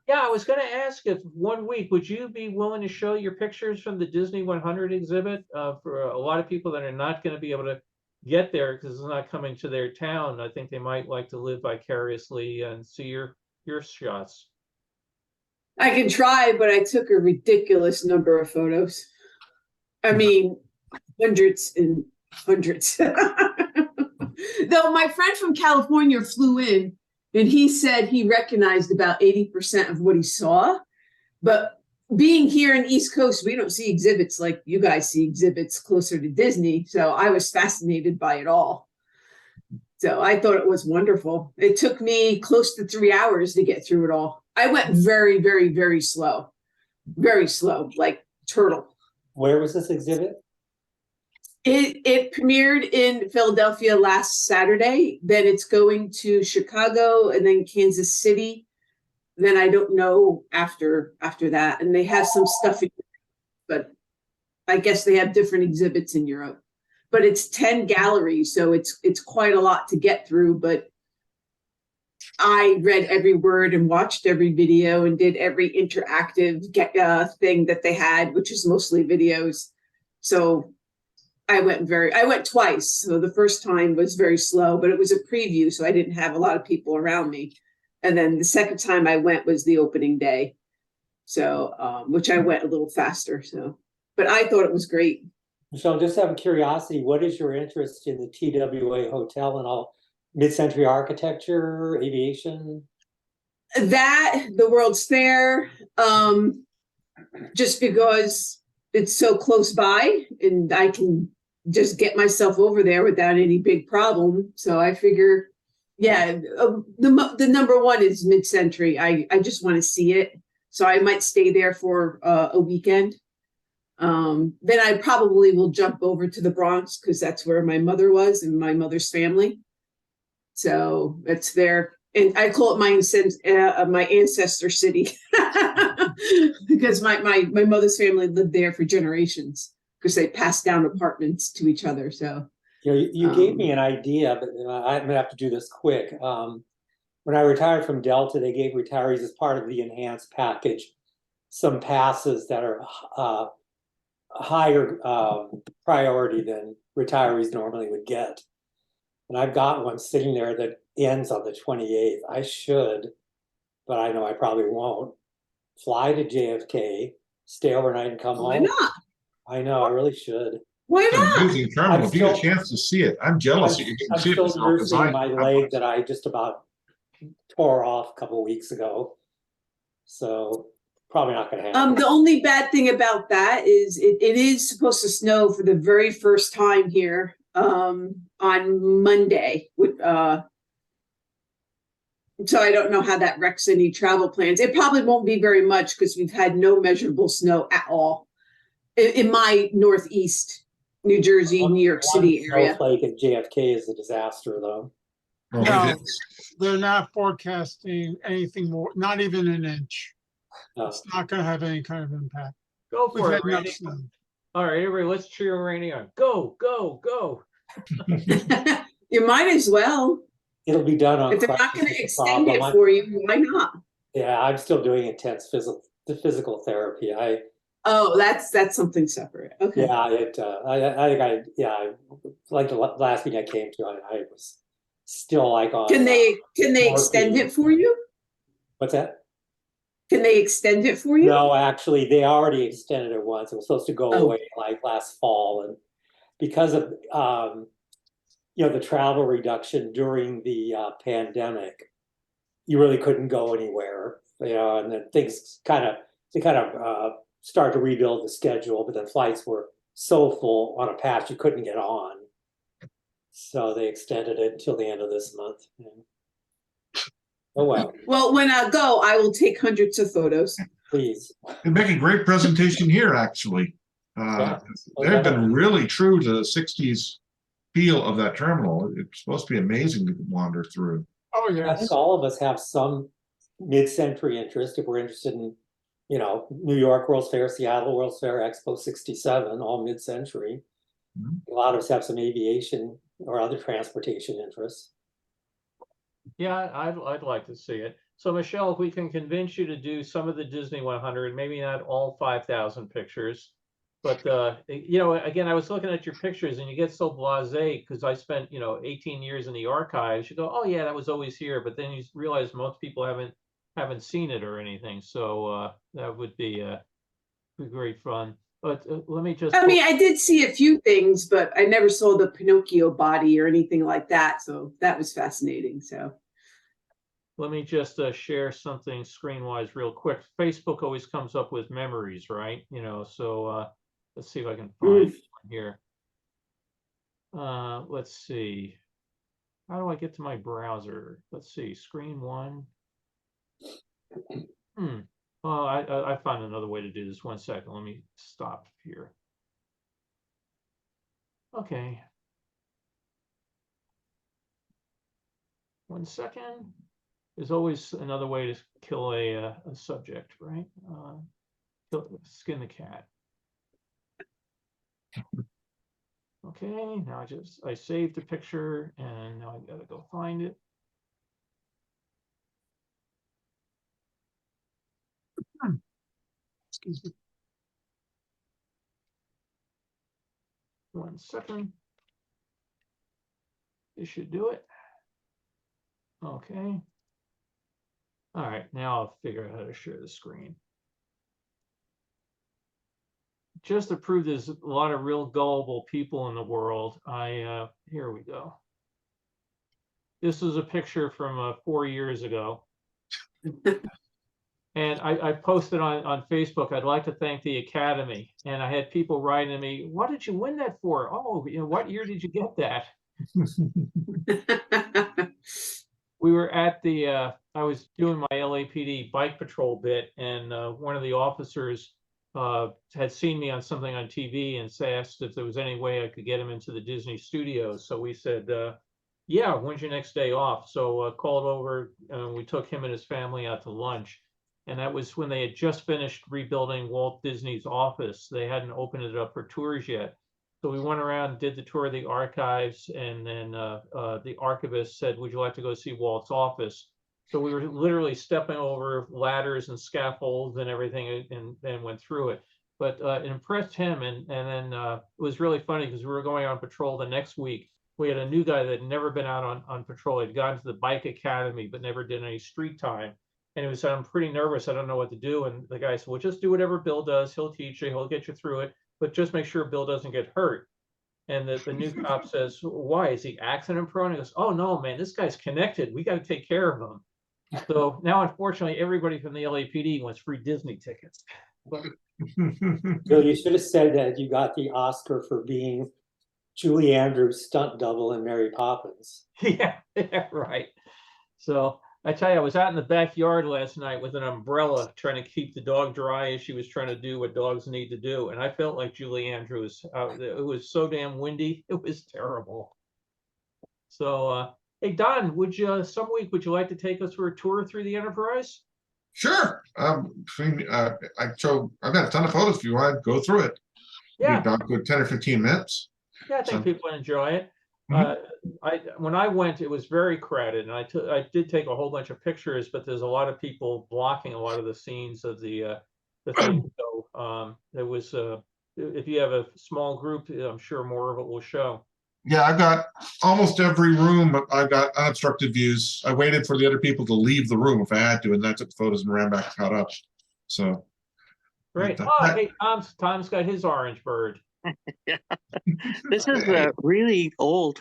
Yeah, I was going to ask if one week, would you be willing to show your pictures from the Disney 100 exhibit for a lot of people that are not going to be able to get there because it's not coming to their town? I think they might like to live vicariously and see your shots. I can try, but I took a ridiculous number of photos. I mean, hundreds and hundreds. Though my friend from California flew in and he said he recognized about 80% of what he saw. But being here in East Coast, we don't see exhibits like you guys see exhibits closer to Disney. So I was fascinated by it all. So I thought it was wonderful. It took me close to 3 hours to get through it all. I went very, very, very slow, like turtle. Where was this exhibit? It premiered in Philadelphia last Saturday. Then it's going to Chicago and then Kansas City. Then I don't know after that. And they have some stuff, but I guess they have different exhibits in Europe. But it's 10 galleries, so it's quite a lot to get through. But I read every word and watched every video and did every interactive thing that they had, which is mostly videos. So I went twice. So the first time was very slow, but it was a preview, so I didn't have a lot of people around me. And then the second time I went was the opening day. So, which I went a little faster. So, but I thought it was great. Michelle, just out of curiosity, what is your interest in the TWA hotel and all mid-century architecture, aviation? That, the World's Fair, just because it's so close by and I can just get myself over there without any big problem. So I figure, yeah, the number one is mid-century. I just want to see it. So I might stay there for a weekend. Then I probably will jump over to the Bronx because that's where my mother was and my mother's family. So it's there. And I call it my ancestor city because my mother's family lived there for generations because they passed down apartments to each other. So you gave me an idea, but I'm gonna have to do this quick. When I retired from Delta, they gave retirees as part of the enhanced package some passes that are higher priority than retirees normally would get. And I've got one sitting there that ends on the 28th. I should, but I know I probably won't, fly to JFK, stay overnight and come home. Why not? I know, I really should. Why It's an not? amazing terminal. If you get a chance to see it, I'm jealous that you I'm can see it still yourself, 'cause nursing my leg that I just about tore off a couple of weeks ago. So probably not gonna happen. The only bad thing about that is it is supposed to snow for the very first time here on Monday. So I don't know how that wrecks any travel plans. It probably won't be very much because we've had no measurable snow at all in my Northeast New Jersey, New York City area. Snowflake at JFK is a disaster, though. Well, No, they're not forecasting anything more, not even an inch. No. It's not gonna have any kind of impact. Go We've for had it, enough Randy. snow. All right, everybody, let's cheer Randy on. Go, go, go. You might as well. It'll be done on. If they're not crutches going is to the extend problem. it for you, why not? Yeah, I'm still doing intense physical therapy. Oh, that's something separate. Okay. Yeah, I think like the last meeting I came to, I was still like on. Can they extend morphine. it for you? What's that? Can they extend it for you? No, actually, they already extended it once. It was supposed to go away like last fall, and because of the travel reduction during the pandemic, you really couldn't go anywhere. And then things kind of started to rebuild the schedule, but then flights were so full on a patch you couldn't get on, so they extended it until the end of this month. Oh well. Well, when I go, I will take hundreds of photos. Please. They make a great presentation here, actually. They've been really true to the 60s feel of that terminal. It's supposed to be amazing to wander through. Oh, I yes. think all of us have some mid-century interest if we're interested in, New York World's Fair, Seattle World's Fair, Expo 67, all mid-century. A lot of us have some aviation or other transportation interests. Yeah, I'd like to see it. So Michelle, if we can convince you to do some of the Disney 100, maybe not all 5,000 pictures, but again, I was looking at your pictures and you get so blasé because I spent 18 years in the archives. You go, oh yeah, that was always here, but then you realize most people haven't seen it or anything. So that would be great fun. But let me just. I mean, I did see a few things, but I never saw the Pinocchio body or anything like that. So that was fascinating. So. Let me just share something screen-wise real quick. Facebook always comes up with memories, right? So let's see if I can find one here. Let's see. How do I get to my browser? Let's see, screen one. Oh, I found another way to do this. 1 second. Let me stop here. Okay. 1 second. There's always another way to kill a subject, right? Skin the cat. Okay, now I saved the picture and now I gotta go find it. Excuse me. 1 second. This should do it. Okay. All right, now I'll figure out how to share the screen. Just to prove there's a lot of real gullible people in the world, here we go. This is a picture from 4 years ago. And I posted on Facebook, I'd like to thank the Academy. And I had people writing to me, what did you win that for? Oh, what year did you get that? We were at the, I was doing my LAPD bike patrol bit, and one of the officers had seen me on something on TV and asked if there was any way I could get him into the Disney studios. So we said, yeah, when's your next day off? So called over, and we took him and his family out to lunch. And that was when they had just finished rebuilding Walt Disney's office. They hadn't opened it up for tours yet. So we went around, did the tour of the archives, and then the archivist said, would you like to go see Walt's office? So we were literally stepping over ladders and scaffolds and everything, and went through it. But it impressed him, and then it was really funny because we were going on patrol the next week. We had a new guy that had never been out on patrol. He'd gone to the bike academy, but never did any street time. And he said, I'm pretty nervous. I don't know what to do. And the guy said, well, just do whatever Bill does. He'll teach you. He'll get you through it. But just make sure Bill doesn't get hurt. And the new cop says, why? Is he accident prone? He goes, oh, no, man, this guy's connected. We got to take care of him. So now, unfortunately, everybody from the LAPD wants free Disney tickets. But Bill, you should have said that you got the Oscar for being Julie Andrews' stunt double in Mary Poppins. yeah, right. So I tell you, I was out in the backyard last night with an umbrella trying to keep the dog dry as she was trying to do what dogs need to do. And I felt like Julie Andrews. It was so damn windy. It was terrible. So, hey, Don, some week, would you like to take us for a tour through the Enterprise? Sure. I've got a ton of photos if you want to go through it. Yeah. About good 10 or 15 minutes. Yeah, I think people enjoy it. When I went, it was very crowded, and I did take a whole bunch of pictures, but there's a lot of people blocking a lot of the scenes of the thing. So there was if you have a small group, I'm sure more of it will show. Yeah, I've got almost every room. I've got unobstructed views. I waited for the other people to leave the room if I had to, and then I took photos and ran back and caught up. So great. Hey, Tom's got his orange bird. Yeah. This is really old.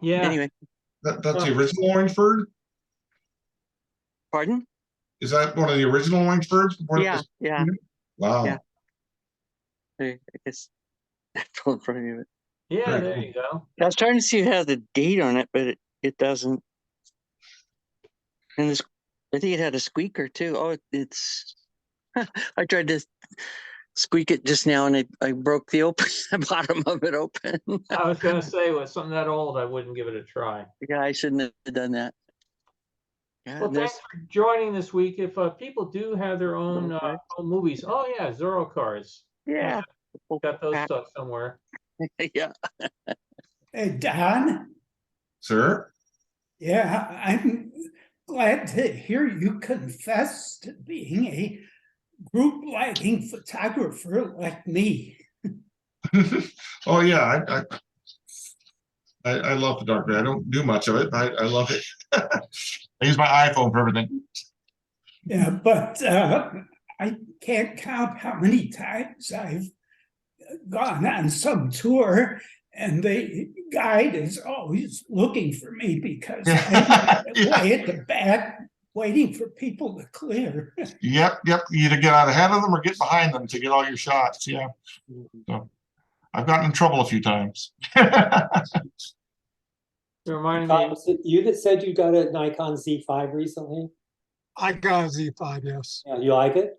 Yeah. Anyway. That's the original orange bird? Pardon? Is that one of the original orange birds? Yeah, yeah. Wow. Yeah. I guess that's in front of you. Yeah, there you go. I was trying to see if it had the date on it, but it doesn't. And this, I think it had a squeaker too. Oh, it's. I tried to squeak it just now, and I broke the bottom of it open. I was gonna say, with something that old, I wouldn't give it a try. Yeah, I shouldn't have done that. Yeah, well, thanks for joining this week. If people do have their own own movies, oh yeah, Zorro cards. Yeah, got those stuff somewhere. Yeah. Hey, Don. Sir? Yeah, I'm glad to hear you confess to being a group lighting photographer like me. Oh yeah, I love photography. I don't do much of it, but I love it. I use my iPhone for everything. Yeah, but I can't count how many times I've gone on some tour, and the guide is always looking for me because I'm way at the back waiting for people to clear. Yep. You either get out ahead of them or get behind them to get all your shots. Yeah. So I've gotten in trouble a few times. Reminding me, was it you that said you got a Nikon Z5 recently? I got a Z5, yes. Yeah, you like it?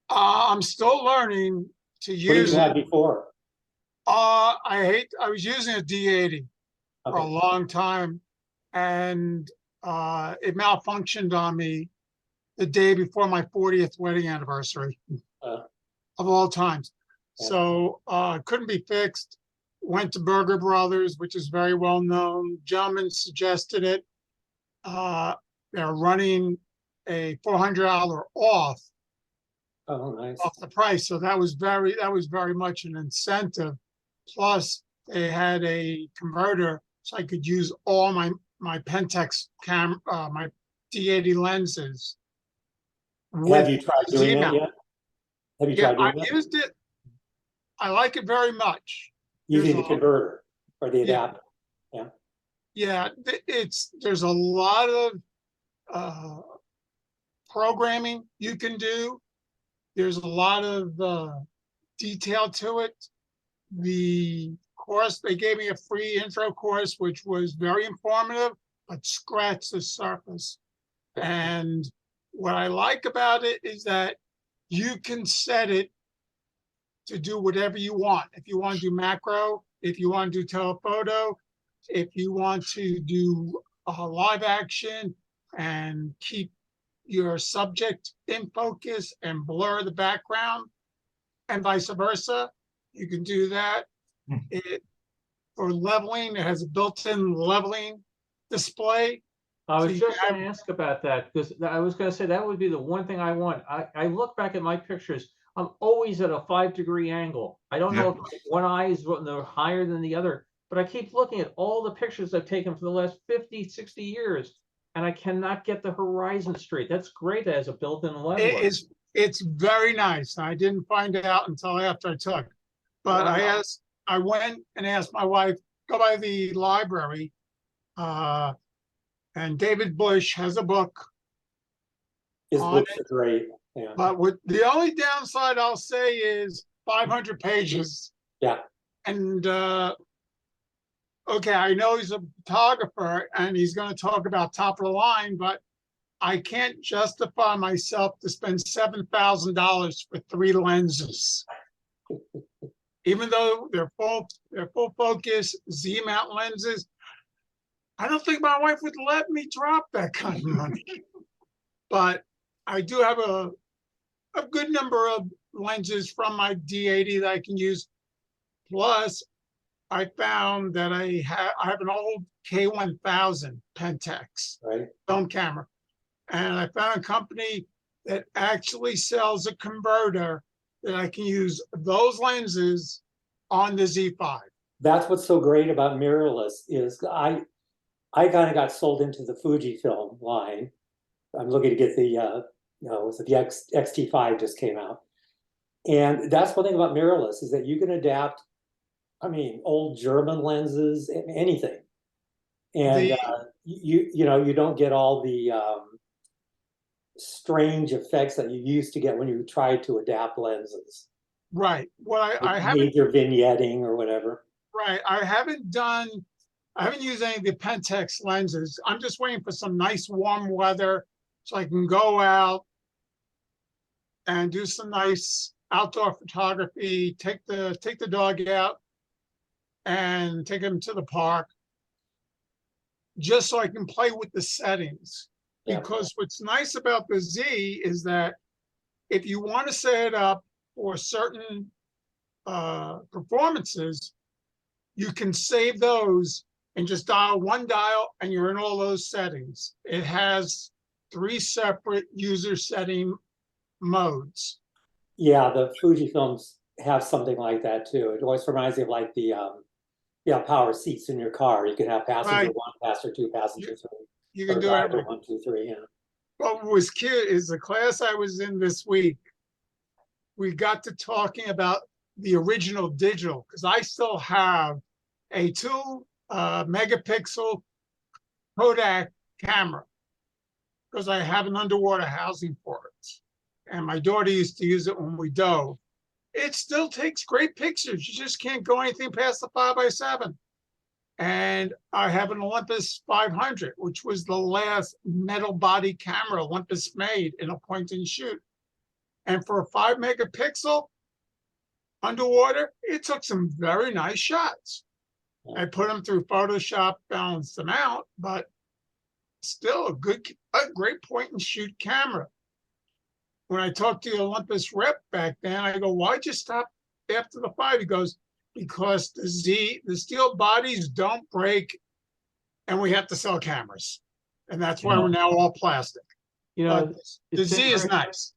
I'm still learning to use it. What did you have before? I was using a D80 for a long time, and it malfunctioned on me the day before my 40th wedding anniversary of all times. Yeah. So couldn't be fixed. Went to Burger Brothers, which is very well known. Gentleman suggested it. They're running a $400 off Oh, nice. off the price. So that was very much an incentive. Plus, they had a converter, so I could use all my Pentax my D80 lenses. Have with you tried doing Z that mount. yet? Have you Yeah, tried I doing that? used it. I like it very much. Using the there's a- converter or the Yeah. adapter? Yeah, there's a lot of programming you can do. There's a lot of detail to it. The course, they gave me a free intro course, which was very informative, but scratched the surface. And what I like about it is that you can set it to do whatever you want. If you want to do macro, if you want to do telephoto, if you want to do live action and keep your subject in focus and blur the background, and vice versa, you can do that. For leveling, it has a built-in leveling display. I So was you just can going to ask about that because I was going to say that would be the one thing I want. I look back at my pictures. I'm always at a 5-degree angle. I don't know if one eye is higher than the other, but I keep looking at all the pictures I've taken for the last 50, 60 years, and I cannot get the horizon straight. That's great as a built-in leveler. It's very nice. I didn't find it out until after I took. But Wow. I went and asked my wife, go by the library. And David Bush has a book. His on books are great. Yeah. But the only downside I'll say is 500 pages. Yeah. And okay, I know he's a photographer and he's going to talk about top of the line, but I can't justify myself to spend $7,000 for 3 lenses. Even though they're full focus Z mount lenses, I don't think my wife would let me drop that kind of money. But I do have a good number of lenses from my D80 that I can use. Plus, I found that I have an old K1000 Pentax film camera. And I found a company that actually sells a converter that I can use those lenses on the Z5. That's what's so great about mirrorless is I kind of got sold into the Fujifilm line. I'm looking to get the the XT5 just came out. And that's one thing about mirrorless is that you can adapt, I mean, old German lenses, anything. And you don't get all the strange effects that you used to get when you tried to adapt lenses. Right. Well, I haven't major vignetting or whatever. Right. I haven't used any of the Pentax lenses. I'm just waiting for some nice warm weather so I can go out and do some nice outdoor photography, take the dog out and take him to the park, just so I can play with the settings. Yeah. Because what's nice about the Z is that if you want to set it up for certain performances, you can save those and just dial one dial and you're in all those settings. It has 3 separate user setting modes. Yeah, the Fujifilms have something like that too. It always reminds me of like the power seats in your car. You can have passenger 1, passenger 2, passenger 3. You can do it. 1, 2, 3. Yeah. What was cute is the class I was in this week. We got to talking about the original digital because I still have a 2 megapixel Kodak camera because I have an underwater housing for it. And my daughter used to use it when we dove. It still takes great pictures. You just can't go anything past the 5x7. And I have an Olympus 500, which was the last metal body camera Olympus made in a point and shoot. And for a 5 megapixel underwater, it took some very nice shots. I put them through Photoshop, balanced them out, but still a great point and shoot camera. When I talked to the Olympus rep back then, I go, why'd you stop after the 5? He goes, because the steel bodies don't break and we have to sell cameras. And that's why we're now all plastic. You know, the Z is nice.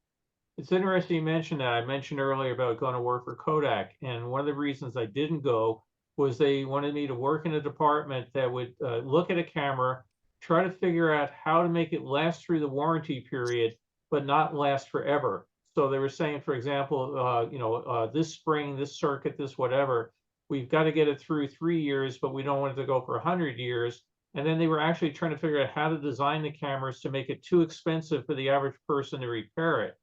It's interesting you mentioned that. I mentioned earlier about going to work for Kodak, and one of the reasons I didn't go was they wanted me to work in a department that would look at a camera, try to figure out how to make it last through the warranty period, but not last forever. So they were saying, for example, this spring, this circuit, this whatever, we've got to get it through 3 years, but we don't want it to go for 100 years. And then they were actually trying to figure out how to design the cameras to make it too expensive for the average person to repair it.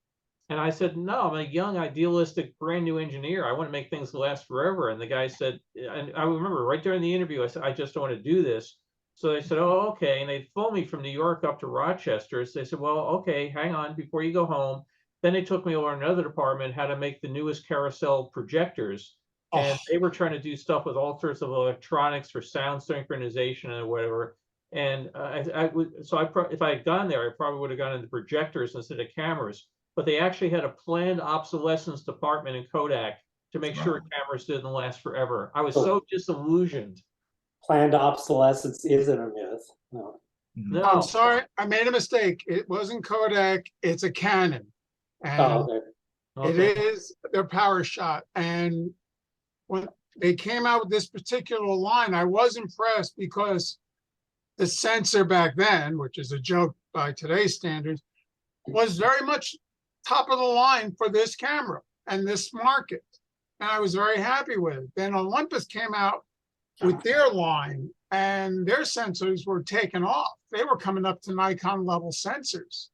And I said, no, I'm a young, idealistic, brand new engineer. I want to make things last forever. And the guy said, and I remember right during the interview, I said, I just don't want to do this. So they said, oh, okay. And they flew me from New York up to Rochester. So they said, well, okay, hang on before you go home. Then they took me over to another department, how to make the newest carousel projectors. And they were trying to do stuff with all sorts of electronics for sound synchronization and whatever. And if I had gone there, I probably would have gone into projectors instead of cameras. But they actually had a planned obsolescence department in Kodak to make sure cameras didn't last forever. I was so disillusioned. Planned obsolescence isn't a myth. No. No, I'm sorry, I made a mistake. It wasn't Kodak, it's a Canon. And it is their power shot. And when they came out with this particular line, I was impressed because the sensor back then, which is a joke by today's standards, was very much top of the line for this camera and this market. And I was very happy with it. Then Olympus came out with their line and their sensors were taken off. They were coming up to Nikon level sensors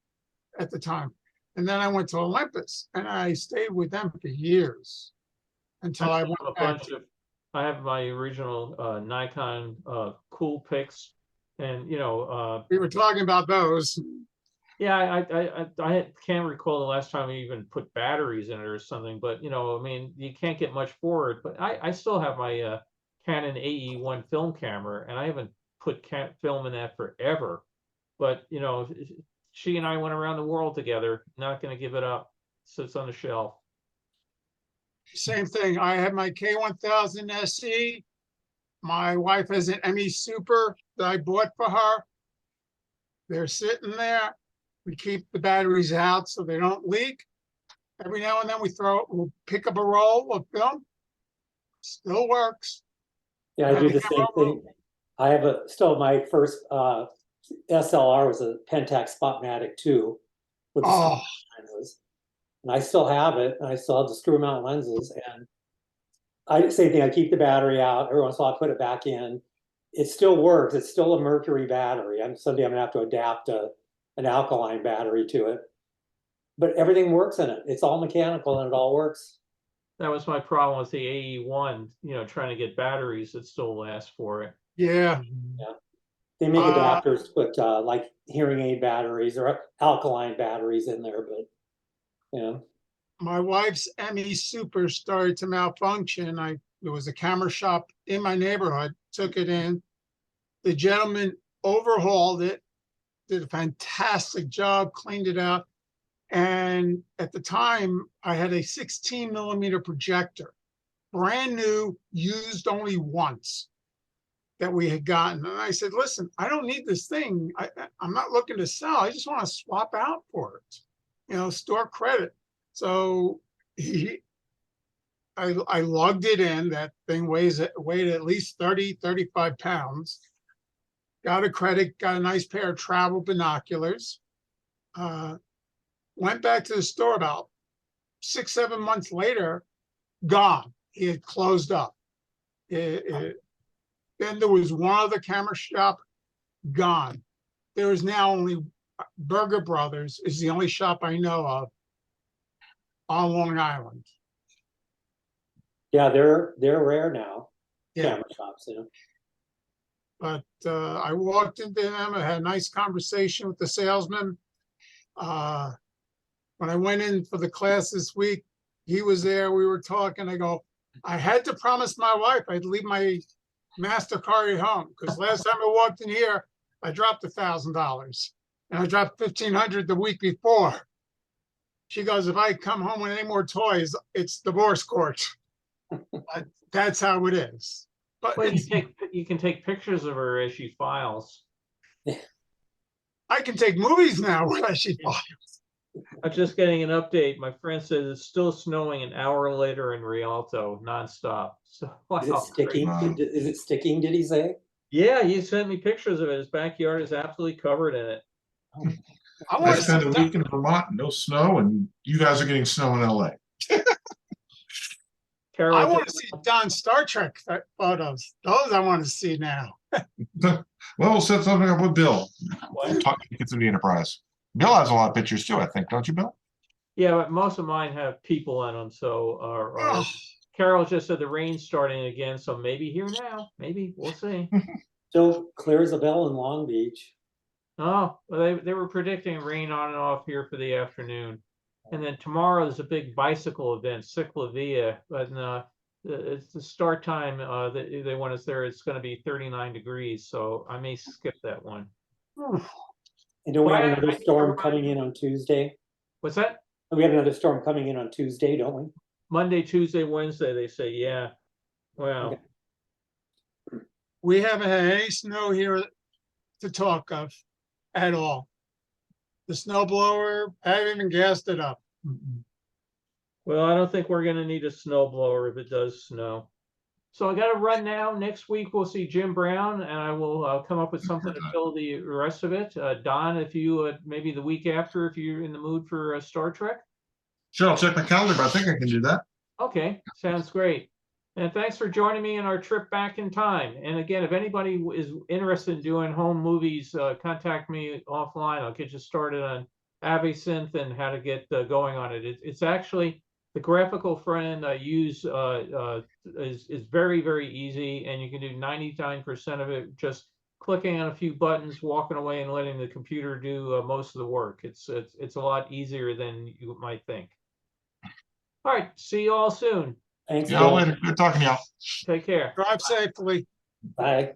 at the time. And then I went to Olympus and I stayed with them for years until I went back. I have my original Nikon cool pics, and we were talking about those. Yeah, I can't recall the last time I even put batteries in it or something, but I mean, you can't get much for it. But I still have my Canon AE1 film camera, and I haven't put film in that forever. But she and I went around the world together. Not going to give it up. Sits on the shelf. Same thing. I have my K1000 SE. My wife has an ME Super that I bought for her. They're sitting there. We keep the batteries out so they don't leak. Every now and then we'll pick up a roll of film. Still works. Yeah, I do the same thing. I have still my first SLR was a Pentax Spotmatic 2 with the screw lenses. And I still have it, and I still have the screw mount lenses. And same thing, I keep the battery out. Every once in a while I put it back in. It still works. It's still a mercury battery. Someday I'm gonna have to adapt an alkaline battery to it. But everything works in it. It's all mechanical and it all works. That was my problem with the AE1, trying to get batteries that still last for it. Yeah. Yeah. They make adapters to put like hearing aid batteries or alkaline batteries in there, but My wife's ME Super started to malfunction. There was a camera shop in my neighborhood, took it in. The gentleman overhauled it, did a fantastic job, cleaned it out. And at the time, I had a 16mm projector, brand new, used only once, that we had gotten. And I said, listen, I don't need this thing. I'm not looking to sell. I just want to swap out for it, store credit. So I lugged it in. That thing weighed at least 30, 35 pounds. Got a credit, got a nice pair of travel binoculars. Went back to the store about 6, 7 months later, gone. He had closed up. Then there was one other camera shop, gone. There is now only Burger Brothers is the only shop I know of on Long Island. Yeah, they're rare now. Yeah. Camera shops, But I walked into them. I had a nice conversation with the salesman. When I went in for the class this week, he was there. We were talking. I go, I had to promise my wife I'd leave my MasterCard at home because last time I walked in here, I dropped $1,000 and I dropped $1,500 the week before. She goes, if I come home with any more toys, it's divorce court. That's how it is. But well, you can take pictures of her as she files. I can take movies now as she files. I'm just getting an update. My friend says it's still snowing an hour later in Rialto, nonstop. So wow, Is it sticking? crazy. Is it sticking, did he say? Yeah, he sent me pictures of it. His backyard is absolutely covered in it. I I want to spent a see, week in Vermont, no snow, and you guys are getting snow in LA. Carol, I want to see Don's Star Trek photos. Those I want to see now. Well, we'll set something up with Bill. Talk to through the Enterprise. Bill has a lot of pictures too, I think, don't you, Bill? Yeah, but most of mine have people in them. So, Oh, Carol just said the rain's starting again. So maybe here now. Maybe we'll see. Still clear as a bell in Long Beach. Oh, well, they were predicting rain on and off here for the afternoon. And then tomorrow there's a big bicycle event, Ciclavia, but it's the start time that they want us there. It's going to be 39 degrees, so I may skip that one. And don't we have another storm coming in on Tuesday? What's that? We have another storm coming in on Tuesday, don't we? Monday, Tuesday, Wednesday, they say, yeah. Wow. Okay. we haven't had any snow here to talk of at all. The snow blower, I haven't even gassed it up. Well, I don't think we're going to need a snow blower if it does snow. So I got to run now. Next week we'll see Jim Brown, and I will come up with something to fill the rest of it. Don, if you maybe the week after, if you're in the mood for Star Trek. Sure, I'll check my calendar, but I think I can do that. Okay, sounds great. And thanks for joining me in our trip back in time. And again, if anybody is interested in doing home movies, contact me offline. I'll get you started on Avicynth and how to get going on it. It's actually the graphical front end I use is very, very easy, and you can do 99% of it just clicking on a few buttons, walking away, and letting the computer do most of the work. It's a lot easier than you might think. All right, see you all soon. Thanks, Yeah, Bill. later. Good talking to y'all. Take care. Drive safely. Bye.